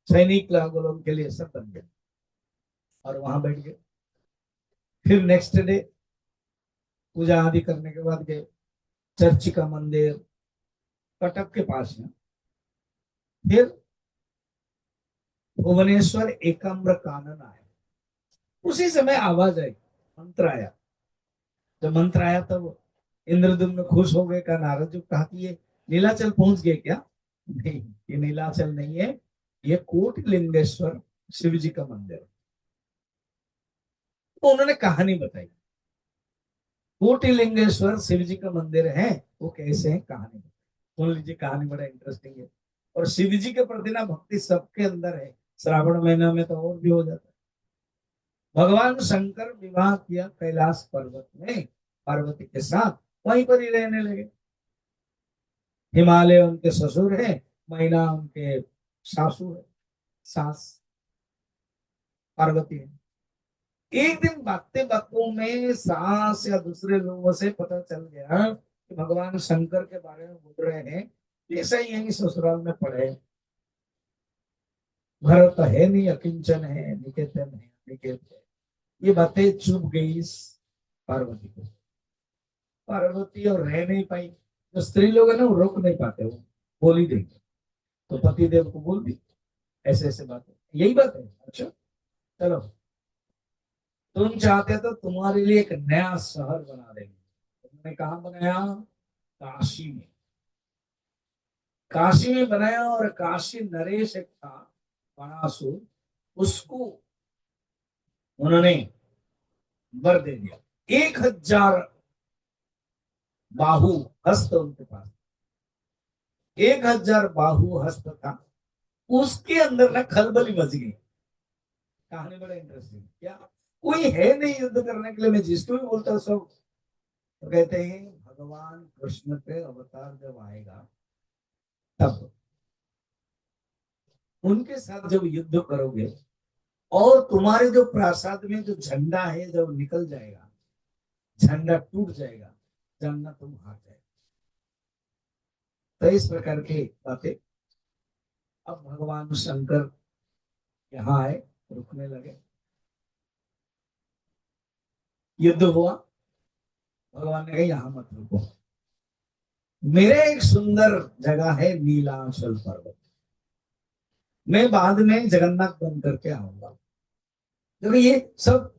सैनिक लोगों के लिए सब बन गया। और वहां बैठ गए। फिर नेक्स्ट डे पूजा आदि करने के बाद गए चर्च का मंदिर, कटक के पास है। फिर भुवनेश्वर एकाम्र कानन आए। उसी समय आवाज आई, मंत्र आया। जब मंत्र आया तब इंद्रदुम्न खुश हो गए। कहा, नारद जी, कहा कि ये नीलाचल पहुंच गए क्या? नहीं, ये नीलाचल नहीं है, ये कोटलिंगेश्वर शिव जी का मंदिर है। तो उन्होंने कहानी बताई, कोटिलिंगेश्वर शिव जी का मंदिर है, वो कैसे है, कहानी बताई। सुन लीजिए, कहानी बड़ा इंटरेस्टिंग है। और शिव जी के प्रति ना भक्ति सबके अंदर है। श्रावण महीना में तो और भी हो जाता है। भगवान शंकर विवाह किया कैलाश पर्वत में पार्वती के साथ, वहीं पर ही रहने लगे। हिमालय उनके ससुर है, मैना उनके सासू है, सास पार्वती है। एक दिन बातें बातों में सास या दूसरे लोगों से पता चल गया कि भगवान शंकर के बारे में बोल रहे हैं, ऐसा ही यही ससुराल में पड़े, घर तो है नहीं, अकिंचन है, निकेतन है, निकेत है। ये बातें चुभ गई इस पार्वती को। पार्वती और रह नहीं पाई। जो स्त्री लोग है ना, वो रोक नहीं पाते, वो बोल ही देंगे। तो पति देव को बोल दी ऐसे ऐसे बातें, यही बात है। अच्छा चलो, तुम चाहते तो तुम्हारे लिए एक नया शहर बना देंगे। तुमने कहा बनाया? काशी में। काशी में बनाया, और काशी नरेश एक था परासुर, उसको उन्होंने वर दे दिया। 1000 बाहु हस्त उनके पास, 1000 बाहु हस्त था। उसके अंदर ना खलबली मच गई। कहानी बड़ा इंटरेस्टिंग। क्या कोई है नहीं युद्ध करने के लिए, मैं जिसको भी बोलता हूँ सब तो कहते हैं भगवान कृष्ण के अवतार जब आएगा तब उनके साथ जब युद्ध करोगे, और तुम्हारे जो प्रासाद में जो झंडा है जब निकल जाएगा, झंडा टूट जाएगा, जानना तुम हार जाएगा। तो इस प्रकार की बातें। अब भगवान शंकर यहाँ आए, रुकने लगे, युद्ध हुआ। भगवान ने कहा यहाँ मत रुको, मेरे एक सुंदर जगह है नीलाचल पर्वत, मैं बाद में जगन्नाथ बन करके आऊंगा। क्योंकि ये सब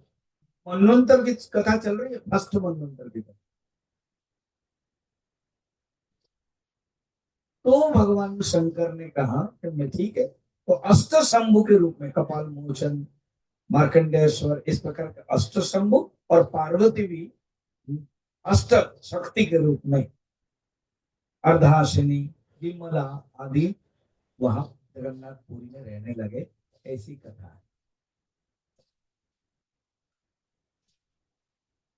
मनवंतर की कथा चल रही है, फर्स्ट मनवंतर की कथा। तो भगवान शंकर ने कहा कि मैं ठीक है। तो अष्ट शंभु के रूप में कपाल मोचन, मार्कंडेश्वर, इस प्रकार के अष्ट शंभु, और पार्वती भी अष्ट शक्ति के रूप में, अर्धाशिनी, विमला आदि वहां जगन्नाथपुरी में रहने लगे। ऐसी कथा है।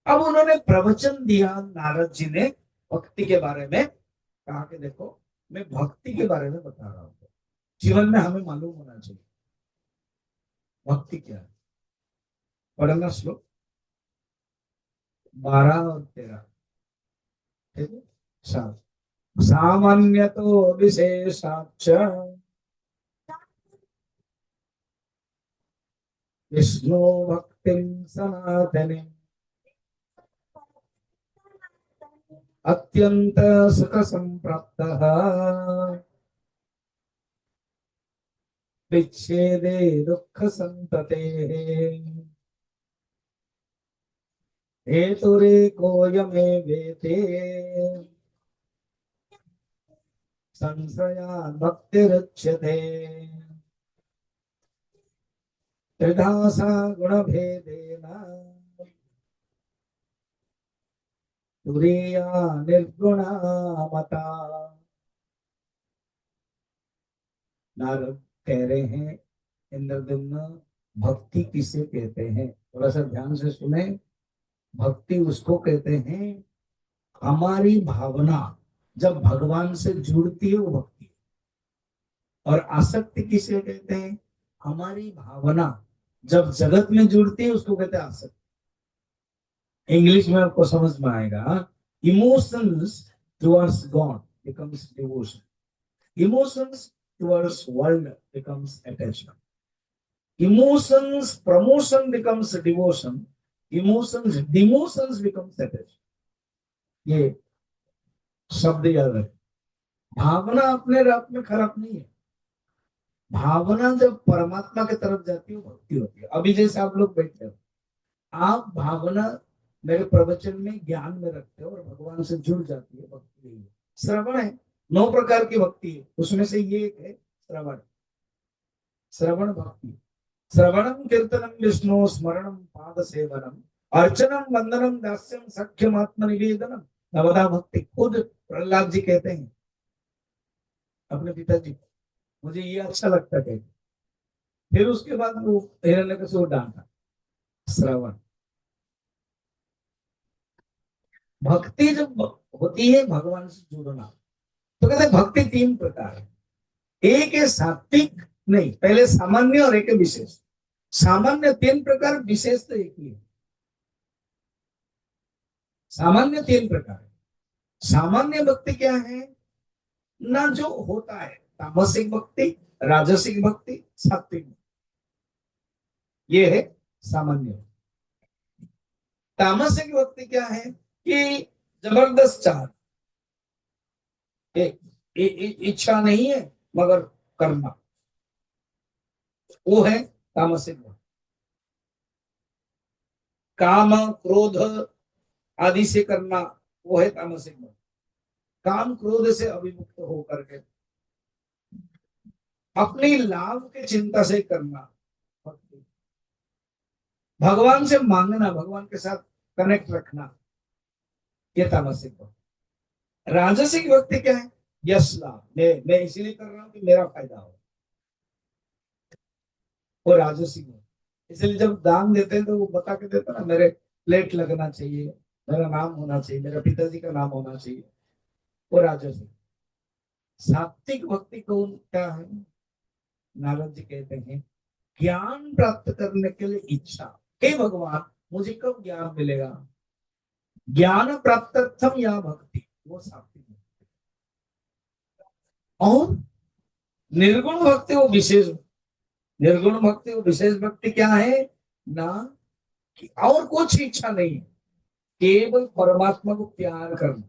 अब उन्होंने प्रवचन दिया नारद जी ने भक्ति के बारे में। कहा कि देखो, मैं भक्ति के बारे में बता रहा हूँ, जीवन में हमें मालूम होना चाहिए भक्ति क्या है। पढ़ना श्लोक 12 और 13। ठीक है। सात। सामान्य तो विशेषाच विष्णु भक्ति सनातने अत्यंत सुख संप्राप्त विच्छेदे दुख संतते हेतुरेको यमे वेते संशया भक्तिरुच्यते त्रिधा सा गुणभेदेन तुरीया निर्गुणा मता। नारद कह रहे हैं, इंद्रद्युम्न, भक्ति किसे कहते हैं? थोड़ा सा ध्यान से सुने। भक्ति उसको कहते हैं, हमारी भावना जब भगवान से जुड़ती है वो भक्ति। और आसक्ति किसे कहते हैं? हमारी भावना जब जगत में जुड़ती है उसको कहते हैं आसक्ति। इंग्लिश में आपको समझ में आएगा। Emotions towards God becomes devotion, emotions towards world becomes attachment, emotions promotion becomes devotion, emotions demotions becomes attachment. ये शब्द याद रखें। भावना अपने आप में खराब नहीं है। भावना जब परमात्मा की तरफ जाती है वो भक्ति होती है। अभी जैसे आप लोग बैठे हो, आप भावना मेरे प्रवचन में ज्ञान में रखते हो और भगवान से जुड़ जाती है, भक्ति नहीं है। श्रवण है, 9 प्रकार की भक्ति है, उसमें से ये एक है श्रवण। श्रवण भक्ति, श्रवणम कीर्तनम विष्णु स्मरणम पाद सेवनम अर्चनम वंदनम दास्यम सख्यम आत्म निवेदनम नवदा भक्ति। खुद प्रहलाद जी कहते हैं अपने पिताजी को, मुझे ये अच्छा लगता है। फिर उसके बाद वो हिरण्यकशिपु डांटा, श्रवण। भक्ति जब होती है भगवान से जुड़ना, तो कहते हैं भक्ति तीन प्रकार है। एक है सात्विक, नहीं पहले सामान्य और एक है विशेष। सामान्य तीन प्रकार, विशेष तो एक ही है। सामान्य तीन प्रकार है। सामान्य भक्ति क्या है ना, जो होता है तामसिक भक्ति, राजसिक भक्ति, सात्विक भक्ति, ये है सामान्य। तामसिक भक्ति क्या है कि जबरदस्त चाह, इच्छा नहीं है मगर करना, वो है तामसिक भक्ति। काम क्रोध आदि से करना, वो है तामसिक भक्ति। काम क्रोध से अभिमुक्त होकर के अपनी लाभ के चिंता से करना भक्ति। भगवान से मांगना, भगवान के साथ कनेक्ट रखना, ये तामसिक भक्ति। राजसिक भक्ति क्या है, यश लाभ, मैं इसीलिए कर रहा हूं कि मेरा फायदा हो, वो राजसिक भक्ति। इसलिए जब दान देते हैं तो वो बता के देते ना, मेरे प्लेट लगना चाहिए, मेरा नाम होना चाहिए, मेरे पिताजी का नाम होना चाहिए, वो राजसिक। सात्विक भक्ति कौन क्या है, नारद जी कहते हैं ज्ञान प्राप्त करने के लिए इच्छा, हे भगवान मुझे कब ज्ञान मिलेगा, ज्ञान प्राप्त्यर्थम या भक्ति, वो सात्विक भक्ति। और निर्गुण भक्ति वो विशेष, निर्गुण भक्ति वो विशेष भक्ति क्या है ना, कि और कुछ इच्छा नहीं है, केवल परमात्मा को प्यार करना।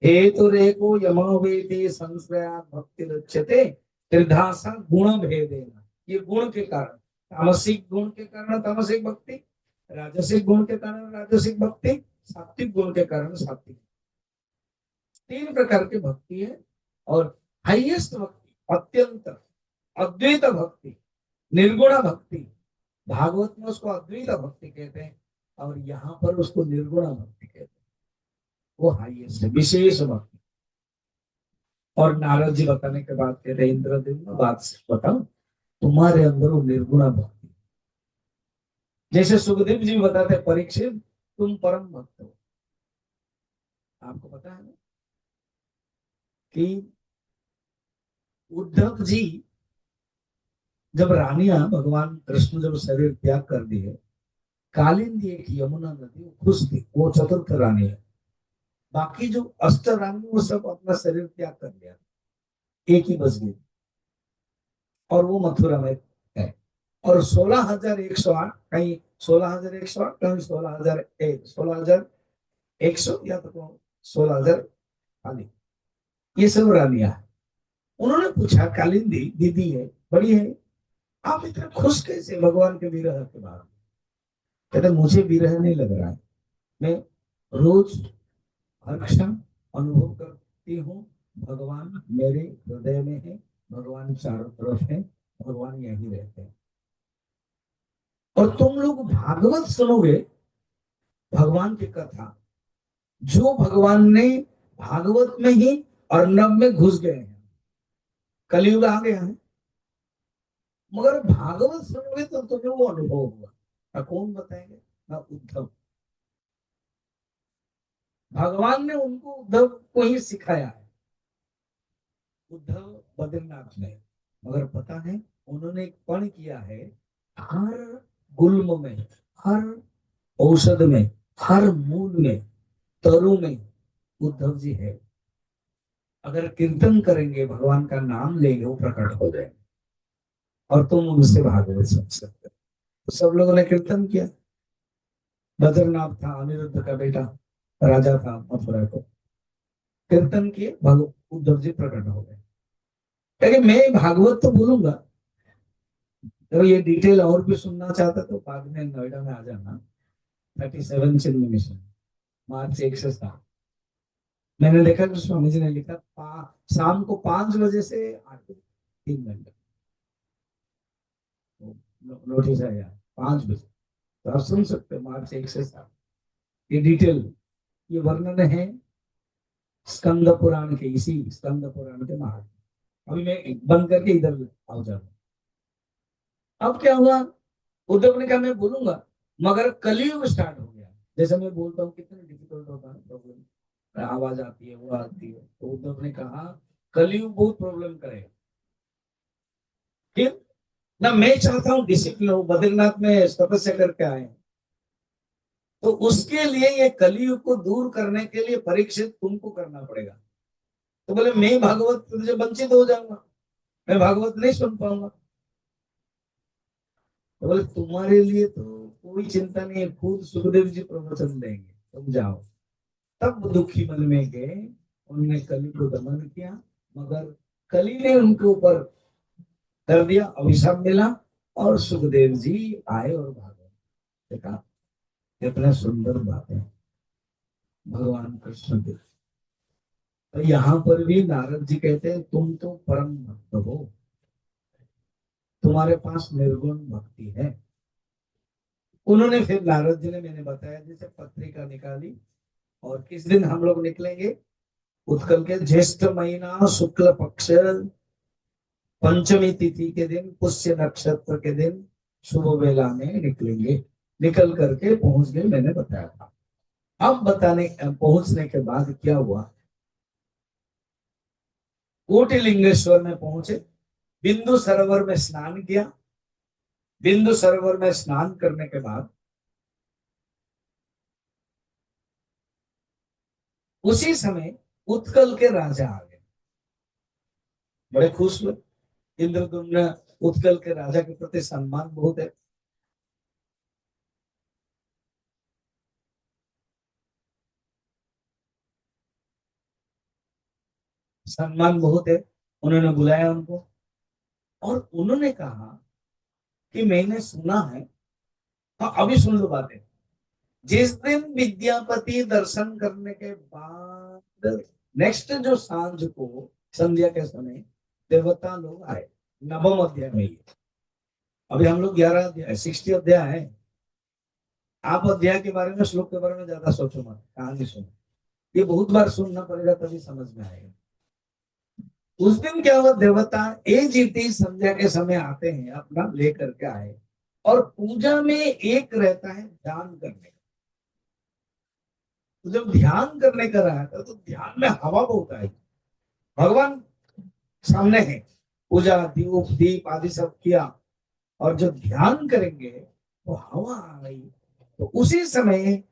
हेतु रेको यमो वेदे संश्रया भक्ति लक्ष्यते त्रिधासा गुण भेदेना। ये गुण के कारण, तामसिक गुण के कारण तामसिक भक्ति, राजसिक गुण के कारण राजसिक भक्ति, सात्विक गुण के कारण सात्विक। तीन प्रकार की भक्ति है। और हाईएस्ट भक्ति, अत्यंत अद्वैत भक्ति, निर्गुण भक्ति, भागवत में उसको अद्वैत भक्ति कहते हैं और यहाँ पर उसको निर्गुण भक्ति कहते हैं, वो हाईएस्ट है, विशेष भक्ति। और नारद जी बताने के बाद कहते हैं इंद्रदेव बात बताओ, तुम्हारे अंदर वो निर्गुण भक्ति, जैसे सुखदेव जी बताते हैं परीक्षित तुम परम भक्त हो। आपको पता है ना कि उद्धव जी जब रानिया भगवान कृष्ण जब शरीर त्याग कर दिए, कालिंदी एक यमुना नदी खुश थी, वो चतुर्थ रानी है। बाकी जो अष्ट रानी वो सब अपना शरीर त्याग कर लिया, एक ही बच गई और वो मथुरा में है। और 16,108, कहीं 16,108, कहीं 16,100 या तो 16,000 खाली, ये सब रानियां है। उन्होंने पूछा कालिंदी दीदी है, बड़ी है, आप इतने खुश कैसे भगवान के विरह के बारे में। कहते मुझे विरह नहीं लग रहा है, मैं रोज हर क्षण अनुभव करती हूँ भगवान मेरे हृदय में है, भगवान चारों तरफ है, भगवान यहीं रहते हैं। और तुम लोग भागवत सुनोगे, भगवान की कथा, जो भगवान ने भागवत में ही अर्णव में घुस गए हैं, कलयुग आ गया है, मगर भागवत सुनोगे तो तुम्हें वो अनुभव होगा। ना कौन बताएंगे, ना उद्धव। भगवान ने उनको उद्धव को ही सिखाया है, उद्धव बद्रीनाथ में, मगर पता है उन्होंने एक पण किया है, हर गुल्म में, हर औषध में, हर मूल में, तरु में उद्धव जी है। अगर कीर्तन करेंगे, भगवान का नाम लेंगे, वो प्रकट हो जाए और तुम उनसे भागवत सुन सकते हो। तो सब लोगों ने कीर्तन किया। बद्रनाथ था अनिरुद्ध का बेटा, राजा था मथुरा को, कीर्तन किए, भगवान उद्धव जी प्रकट हो गए। लेकिन मैं भागवत तो बोलूंगा, तो ये डिटेल और भी सुनना चाहता तो बाद में नोएडा में आ जाना, 37 चिन्ह मिशन, मार्च 1 से 7। मैंने देखा कि स्वामी जी ने लिखा शाम को 5 बजे से 8 बजे, 3 घंटे नोटिस आया, 5 बजे, तो आप सुन सकते हो मार्च 1 से 7। ये डिटेल, ये वर्णन है स्कंद पुराण के, इसी स्कंद पुराण के महात्म। अभी मैं बंद करके इधर आ जाऊंगा। अब क्या हुआ, उद्धव ने कहा मैं बोलूंगा, मगर कलयुग स्टार्ट हो गया। जैसे मैं बोलता हूँ कितनी डिफिकल्ट होता है प्रॉब्लम, आवाज आती है, वो आती है, तो उद्धव ने कहा कलयुग बहुत प्रॉब्लम करेगा। फिर ना मैं चाहता हूँ डिसिप्लिन हो, बद्रीनाथ में तपस्या करके आए हैं, तो उसके लिए ये कलयुग को दूर करने के लिए परीक्षित तुमको करना पड़ेगा। तो बोले मैं भागवत तुझे वंचित हो जाऊंगा, मैं भागवत नहीं सुन पाऊंगा। तो बोले तुम्हारे लिए तो कोई चिंता नहीं है, खुद सुखदेव जी प्रवचन देंगे, तुम जाओ। तब दुखी मन में गए, उन्होंने कली को दमन किया, मगर कली ने उनके ऊपर कर दिया, अभिशाप मिला, और सुखदेव जी आए और भागवत देखा। कितना सुंदर बात है भगवान कृष्ण के। तो यहाँ पर भी नारद जी कहते हैं तुम तो परम भक्त हो, तुम्हारे पास निर्गुण भक्ति है। उन्होंने फिर नारद जी ने, मैंने बताया जैसे पत्रिका निकाली, और किस दिन हम लोग निकलेंगे, उत्कल के ज्येष्ठ महीना शुक्ल पक्ष पंचमी तिथि के दिन, पुष्य नक्षत्र के दिन शुभ वेला में निकलेंगे। निकल करके पहुंच गए, मैंने बताया था। अब बताने पहुंचने के बाद क्या हुआ, कोटिलिंगेश्वर में पहुंचे, बिंदु सरोवर में स्नान किया। बिंदु सरोवर में स्नान करने के बाद उसी समय उत्कल के राजा आ गए, बड़े खुश हुए। इंद्रदुम्न उत्कल के राजा के प्रति सम्मान बहुत है। सम्मान बहुत है। उन्होंने बुलाया उनको, और उन्होंने कहा कि मैंने सुना है, हाँ अभी सुन लो बातें। जिस दिन विद्यापति दर्शन करने के बाद नेक्स्ट जो सांझ को, संध्या के समय देवता लोग आए, नवम अध्याय में ही। अभी हम लोग 11 अध्याय 60 अध्याय है। आप अध्याय के बारे में, श्लोक के बारे में ज्यादा सोचो मत, कहानी सुनो। ये बहुत बार सुनना पड़ेगा तभी समझ में आएगा। उस दिन क्या हुआ, देवता एजीटी संध्या के समय आते हैं, अपना लेकर के आए, और पूजा में एक रहता है ध्यान करने का। तो जब ध्यान करने का रहा था, तो ध्यान में हवा बहुत आई। भगवान सामने है, पूजा दीप दीप आदि सब किया, और जब ध्यान करेंगे तो हवा आ गई। तो उसी समय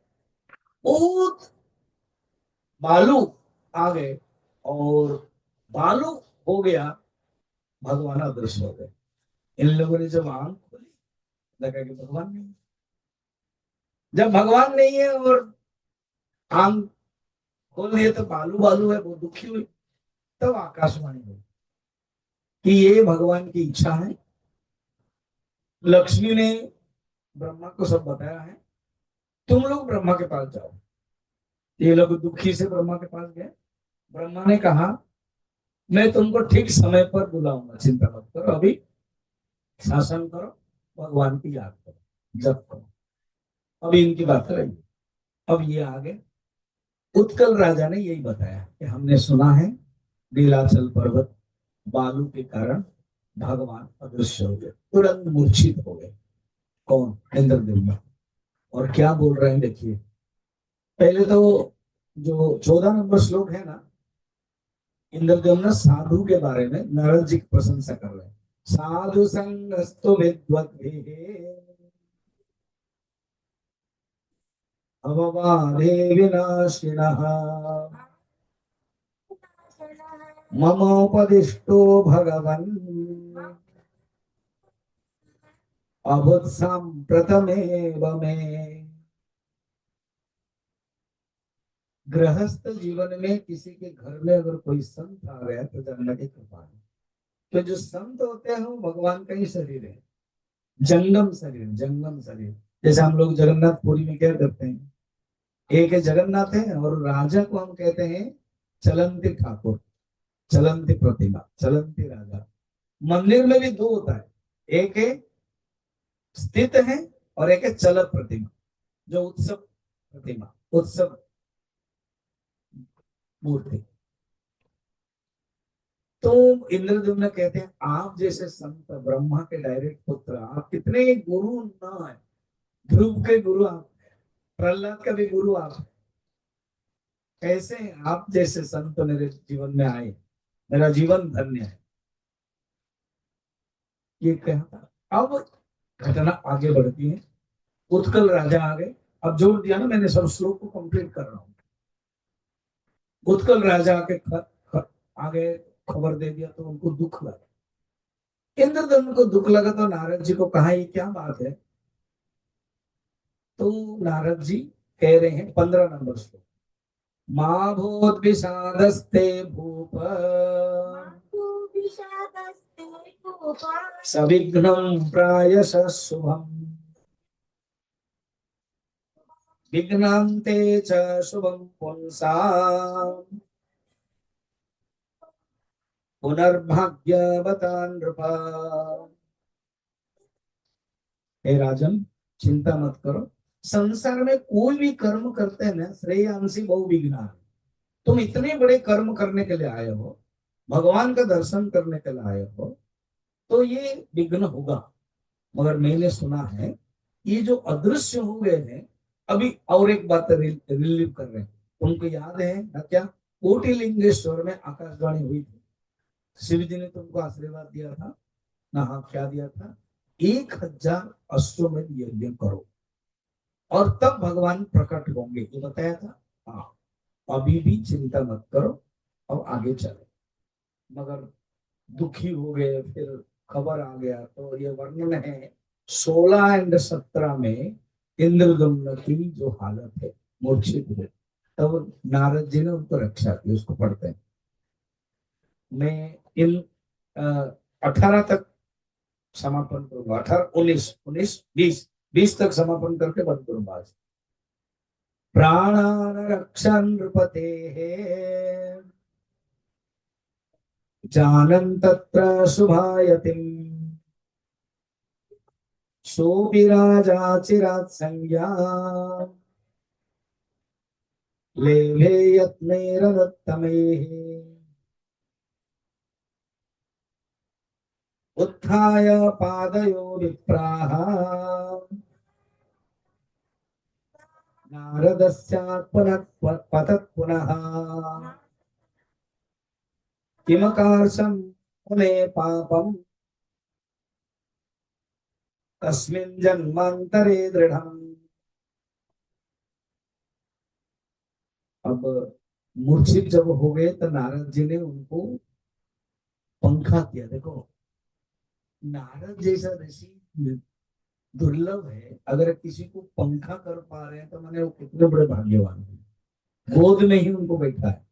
बहुत बालू आ गए, और बालू हो गया, भगवान अदृश्य हो गए। इन लोगों ने जब आंख खोली, लगा कि भगवान नहीं। जब भगवान नहीं है और आंख खोल लिए, तो बालू बालू है, वो दुखी हुई। तब आकाशवाणी हुई कि ये भगवान की इच्छा है। लक्ष्मी ने ब्रह्मा को सब बताया है, तुम लोग ब्रह्मा के पास जाओ। ये लोग दुखी से ब्रह्मा के पास गए। ब्रह्मा ने कहा मैं तुमको ठीक समय पर बुलाऊंगा, चिंता मत करो, अभी शासन करो, भगवान की याद करो, जप करो। अभी इनकी बात रही। अब ये आगे उत्कल राजा ने यही बताया कि हमने सुना है नीलाचल पर्वत बालू के कारण भगवान अदृश्य हो गए, तुरंत मूर्छित हो गए। कौन? इंद्रदेव। और क्या बोल रहे हैं देखिए। पहले तो जो 14 नंबर श्लोक है ना, इंद्रदेव साधु के बारे में नारद जी की प्रशंसा कर रहे हैं। साधु संगस्तु विद्वद्भिः अववादे विनाशिनः ममोपदिष्टो भगवन् अभुत्साम्प्रतमेव मे। गृहस्थ जीवन में किसी के घर में अगर कोई संत आ गया तो जानना की कृपा है। तो जो संत होते हैं वो भगवान का ही शरीर है, जंगम शरीर, जंगम शरीर। जैसे हम लोग जगन्नाथपुरी में क्या करते हैं, एक है जगन्नाथ है, और राजा को हम कहते हैं चलंती ठाकुर, चलंती प्रतिमा, चलंती राजा। मंदिर में भी दो होता है, एक है स्थित है, और एक है चलत प्रतिमा, जो उत्सव प्रतिमा, उत्सव मूर्ति। तो इंद्रद्युम्न कहते हैं आप जैसे संत, ब्रह्मा के डायरेक्ट पुत्र, आप कितने गुरु ना है, ध्रुव के गुरु आप, प्रहलाद का भी गुरु आप, कैसे आप जैसे संत मेरे जीवन में आए, मेरा जीवन धन्य है, ये कहता। अब घटना आगे बढ़ती है, उत्कल राजा आ गए। अब जोड़ दिया ना मैंने, सब श्लोक को कंप्लीट कर रहा हूँ। उत्कल राजा आके आगे खबर दे दिया, तो उनको दुख लगा। इंद्रदम्न को दुख लगा तो नारद जी को कहा ये क्या बात है। तो नारद जी कह रहे हैं 15 नंबर श्लोक, माँ भूत विषादस्ते भूप सविघ्नं प्रायश शुभम विघ्नान्ते च शुभम पुंसा पुनर्भाग्यवता नृपा। हे राजन, चिंता मत करो, संसार में कोई भी कर्म करते हैं ना, श्रेयांसी बहु विघ्ना। तुम इतने बड़े कर्म करने के लिए आए हो, भगवान का दर्शन करने के लिए आए हो, तो ये विघ्न होगा। मगर मैंने सुना है ये जो अदृश्य हो गए हैं, अभी और एक बात रिलीव कर रहे हैं। तुमको याद है ना क्या, कोटि लिंगेश्वर में आकाशवाणी हुई थी, शिव जी ने तुमको आशीर्वाद दिया था ना। हाँ, क्या दिया था, 1000 अश्वमेध यज्ञ करो और तब भगवान प्रकट होंगे, ये बताया था। हाँ, अभी भी चिंता मत करो, अब आगे चले। मगर दुखी हो गए, फिर खबर आ गया, तो ये वर्णन है 16 और 17 में इंद्रदम्न की जो हालत है, मूर्छित हुए, तब नारद जी ने उनको रक्षा की। उसको पढ़ते हैं, मैं इन 18 तक समापन करूंगा, 18, 19, 20, 20 तक समापन करके बंद करूंगा आज। प्राणान रक्षन् नृपते जानन् तत्र शुभायतिम् सोऽपि राजा चिरात् संज्ञा लेभे यत्नेरनुत्तमैः उत्थाय पादयो विप्राः नारदस्यात् पुनः पतत् पुनः किमकार्षं मुने पापम् कस्मिन् जन्मान्तरे दृढ़म्। अब मूर्छित जब हो गए तो नारद जी ने उनको पंखा किया। देखो, नारद जैसा ऋषि दुर्लभ है, अगर किसी को पंखा कर पा रहे हैं तो मैंने वो कितने बड़े भाग्यवान हैं। गोद में ही उनको बैठा है,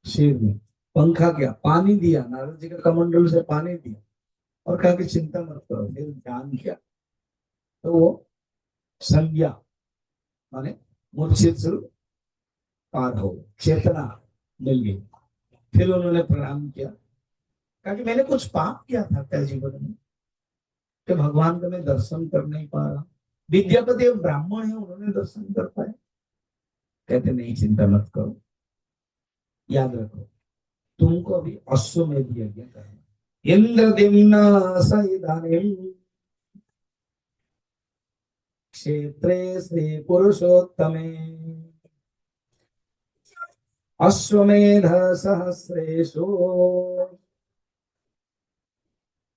शेर में पंखा किया, पानी दिया, नारद जी का कमंडल से पानी दिया और कहा कि चिंता मत करो। फिर ध्यान किया तो वो संज्ञा माने मूर्छित से पार हो, चेतना मिल गई। फिर उन्होंने प्रणाम किया, कहा कि मैंने कुछ पाप किया था क्या जीवन में कि भगवान का मैं दर्शन कर नहीं पा रहा। विद्यापति ब्राह्मण है, उन्होंने दर्शन कर पाए। कहते नहीं, चिंता मत करो, याद रखो तुमको अभी अश्वमेध यज्ञ करना। इंद्रदिम्न सइदानीम क्षेत्रे श्री पुरुषोत्तमे अश्वमेध सहस्रेषु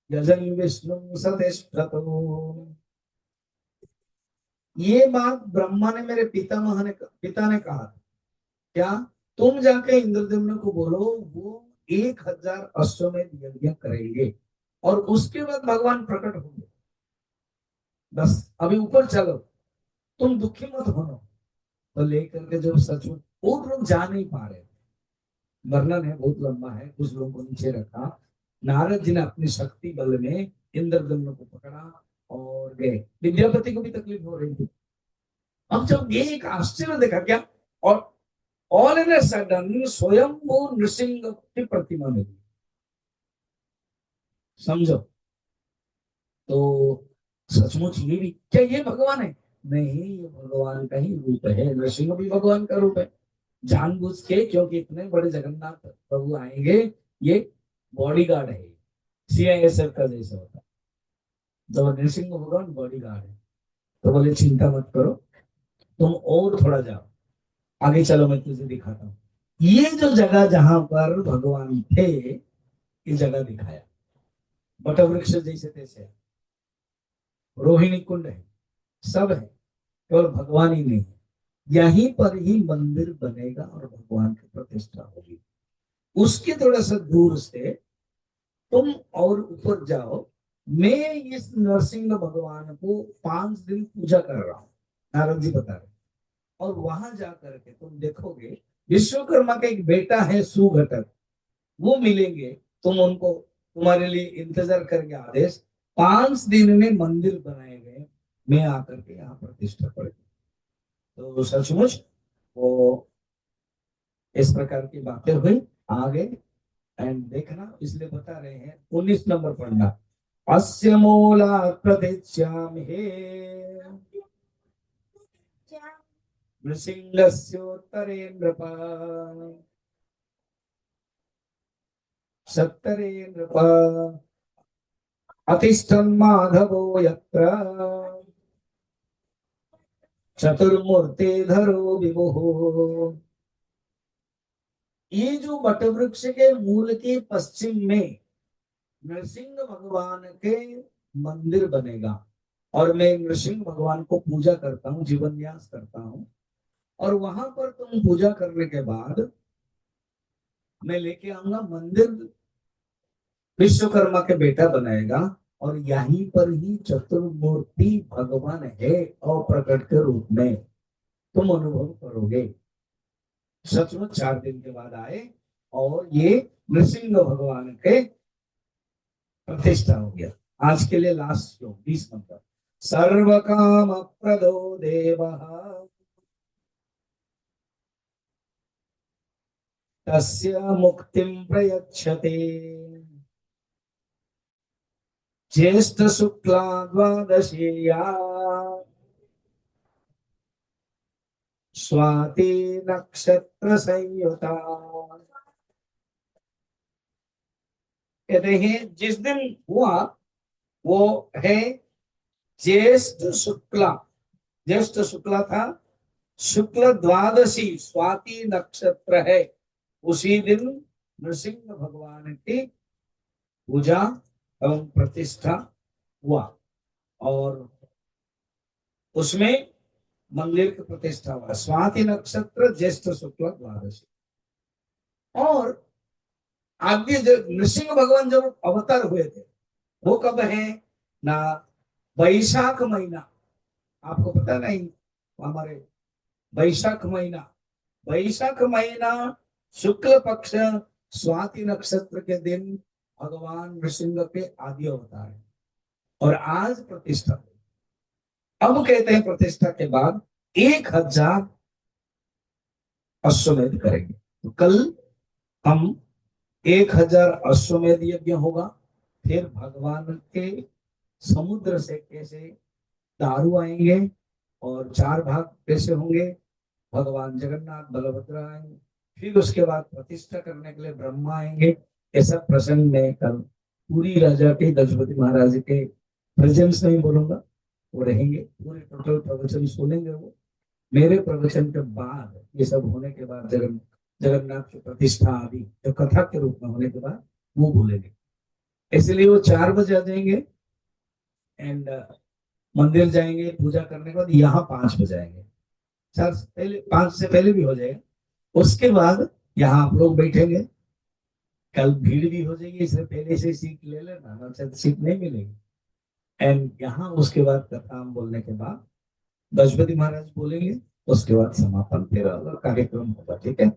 यजन विष्णु सतिष्ठतो। ये बात ब्रह्मा ने मेरे पिता ने कहा था। क्या, तुम जाके इंद्रदेव को बोलो वो 1000 अश्वमेध यज्ञ करेंगे और उसके बाद भगवान प्रकट होंगे। बस अभी ऊपर चलो, तुम दुखी मत होना। तो लेकर के जब सच में वो लोग जा नहीं पा रहे, वर्णन है बहुत लंबा है, कुछ लोगों को नीचे रखा। नारद जी ने अपनी शक्ति बल में इंद्रदम्न को पकड़ा और गए। विद्यापति को भी तकलीफ हो रही थी। अब जब ये एक आश्चर्य देखा क्या, और ऑल इन सडन स्वयं वो नृसिंह की प्रतिमा मिली। समझो, तो सचमुच ये भी क्या ये भगवान है? नहीं, ये भगवान का ही रूप है। नृसिंह भी भगवान का रूप है। जानबूझ के, क्योंकि इतने बड़े जगन्नाथ प्रभु आएंगे ये बॉडी गार्ड है, सीआईएसएफ का जैसा होता है। तो नरसिंह भगवान बॉडी गार्ड है। तो बोले चिंता मत करो, तुम और थोड़ा जाओ आगे, चलो मैं तुझे दिखाता हूँ। ये जो जगह जहां पर भगवान थे, ये जगह दिखाया। बट वृक्ष जैसे तैसे है, रोहिणी कुंड है, सब है, केवल भगवान ही नहीं है। यहीं पर ही मंदिर बनेगा और भगवान की प्रतिष्ठा होगी। उसके थोड़ा सा दूर से तुम और ऊपर जाओ। मैं इस नरसिंह भगवान को 5 दिन पूजा कर रहा हूँ, नारद जी बता रहे। और वहां जाकर के तुम देखोगे विश्वकर्मा का एक बेटा है सुघटक, वो मिलेंगे। तुम उनको, तुम्हारे लिए इंतजार करेंगे आदेश। 5 दिन में मंदिर बनाए गए, मैं आकर के यहाँ प्रतिष्ठा करेंगे। तो सचमुच वो इस प्रकार की बातें हुई आगे। एंड देखना, इसलिए बता रहे हैं 19 नंबर पढ़ना। अस्य मूला प्रतिच्याम हे नृसिंहस्योत्तरे नृप, सत्तरे नृप अतिष्ठन् माधवो यत्र चतुर्मूर्तिधरो विभुः। ये जो वटवृक्ष के मूल के पश्चिम में नरसिंह भगवान के मंदिर बनेगा। और मैं नरसिंह भगवान को पूजा करता हूँ, जीवन न्यास करता हूँ। और वहां पर तुम पूजा करने के बाद मैं लेके आऊंगा मंदिर, विश्वकर्मा के बेटा बनाएगा। और यहीं पर ही चतुर्मूर्ति भगवान है अप्रकट के रूप में, तुम अनुभव करोगे। सचमुच 4 दिन के बाद आए और ये नृसिंह भगवान के प्रतिष्ठा हो गया। आज के लिए लास्ट श्लोक 20 नंबर। सर्व काम प्रदो देव तस्य मुक्तिं प्रयच्छते, ज्येष्ठ शुक्ला द्वादशीया स्वाति नक्षत्र संयुता। कहते हैं जिस दिन हुआ वो है ज्येष्ठ शुक्ला, ज्येष्ठ शुक्ला था, शुक्ल द्वादशी स्वाति नक्षत्र है। उसी दिन नृसिंह भगवान की पूजा एवं प्रतिष्ठा हुआ। और उसमें मंदिर की प्रतिष्ठा हुआ, स्वाति नक्षत्र ज्येष्ठ शुक्ल द्वादशी। और आगे जब नृसिंह भगवान जब अवतार हुए थे, वो कब है ना, वैशाख महीना। आपको पता नहीं, हमारे वैशाख महीना, वैशाख महीना शुक्ल पक्ष स्वाति नक्षत्र के दिन भगवान नृसिंह के आदि अवतार है। और आज प्रतिष्ठा हुई। अब कहते हैं प्रतिष्ठा के बाद 1000 अश्वमेध करेंगे। तो कल हम 1000 अश्वमेध यज्ञ होगा। फिर भगवान के समुद्र से कैसे दारू आएंगे और 4 भाग कैसे होंगे, भगवान जगन्नाथ बलभद्र आएंगे। फिर उसके बाद प्रतिष्ठा करने के लिए ब्रह्मा आएंगे। ऐसा प्रसंग में कल पूरी राजा के गजपति महाराज के प्रेजेंस में ही बोलूंगा, वो रहेंगे। पूरे टोटल प्रवचन सुनेंगे वो। मेरे प्रवचन के बाद ये सब होने के बाद जगन्नाथ की प्रतिष्ठा आदि जो कथा के रूप में होने के बाद वो बोलेंगे। इसलिए वो 4 बजे आ जाएंगे एंड मंदिर जाएंगे पूजा करने के बाद, यहाँ 5 बजे आएंगे। 4 से पहले, 5 से पहले भी हो जाएगा। उसके बाद यहाँ आप लोग बैठेंगे। कल भीड़ भी हो जाएगी, इसलिए पहले से सीट ले लेना, ना सीट नहीं मिलेगी। एंड यहाँ उसके बाद कथा बोलने के बाद गजपति महाराज बोलेंगे। उसके बाद समापन, फिर अलग कार्यक्रम होगा। ठीक है।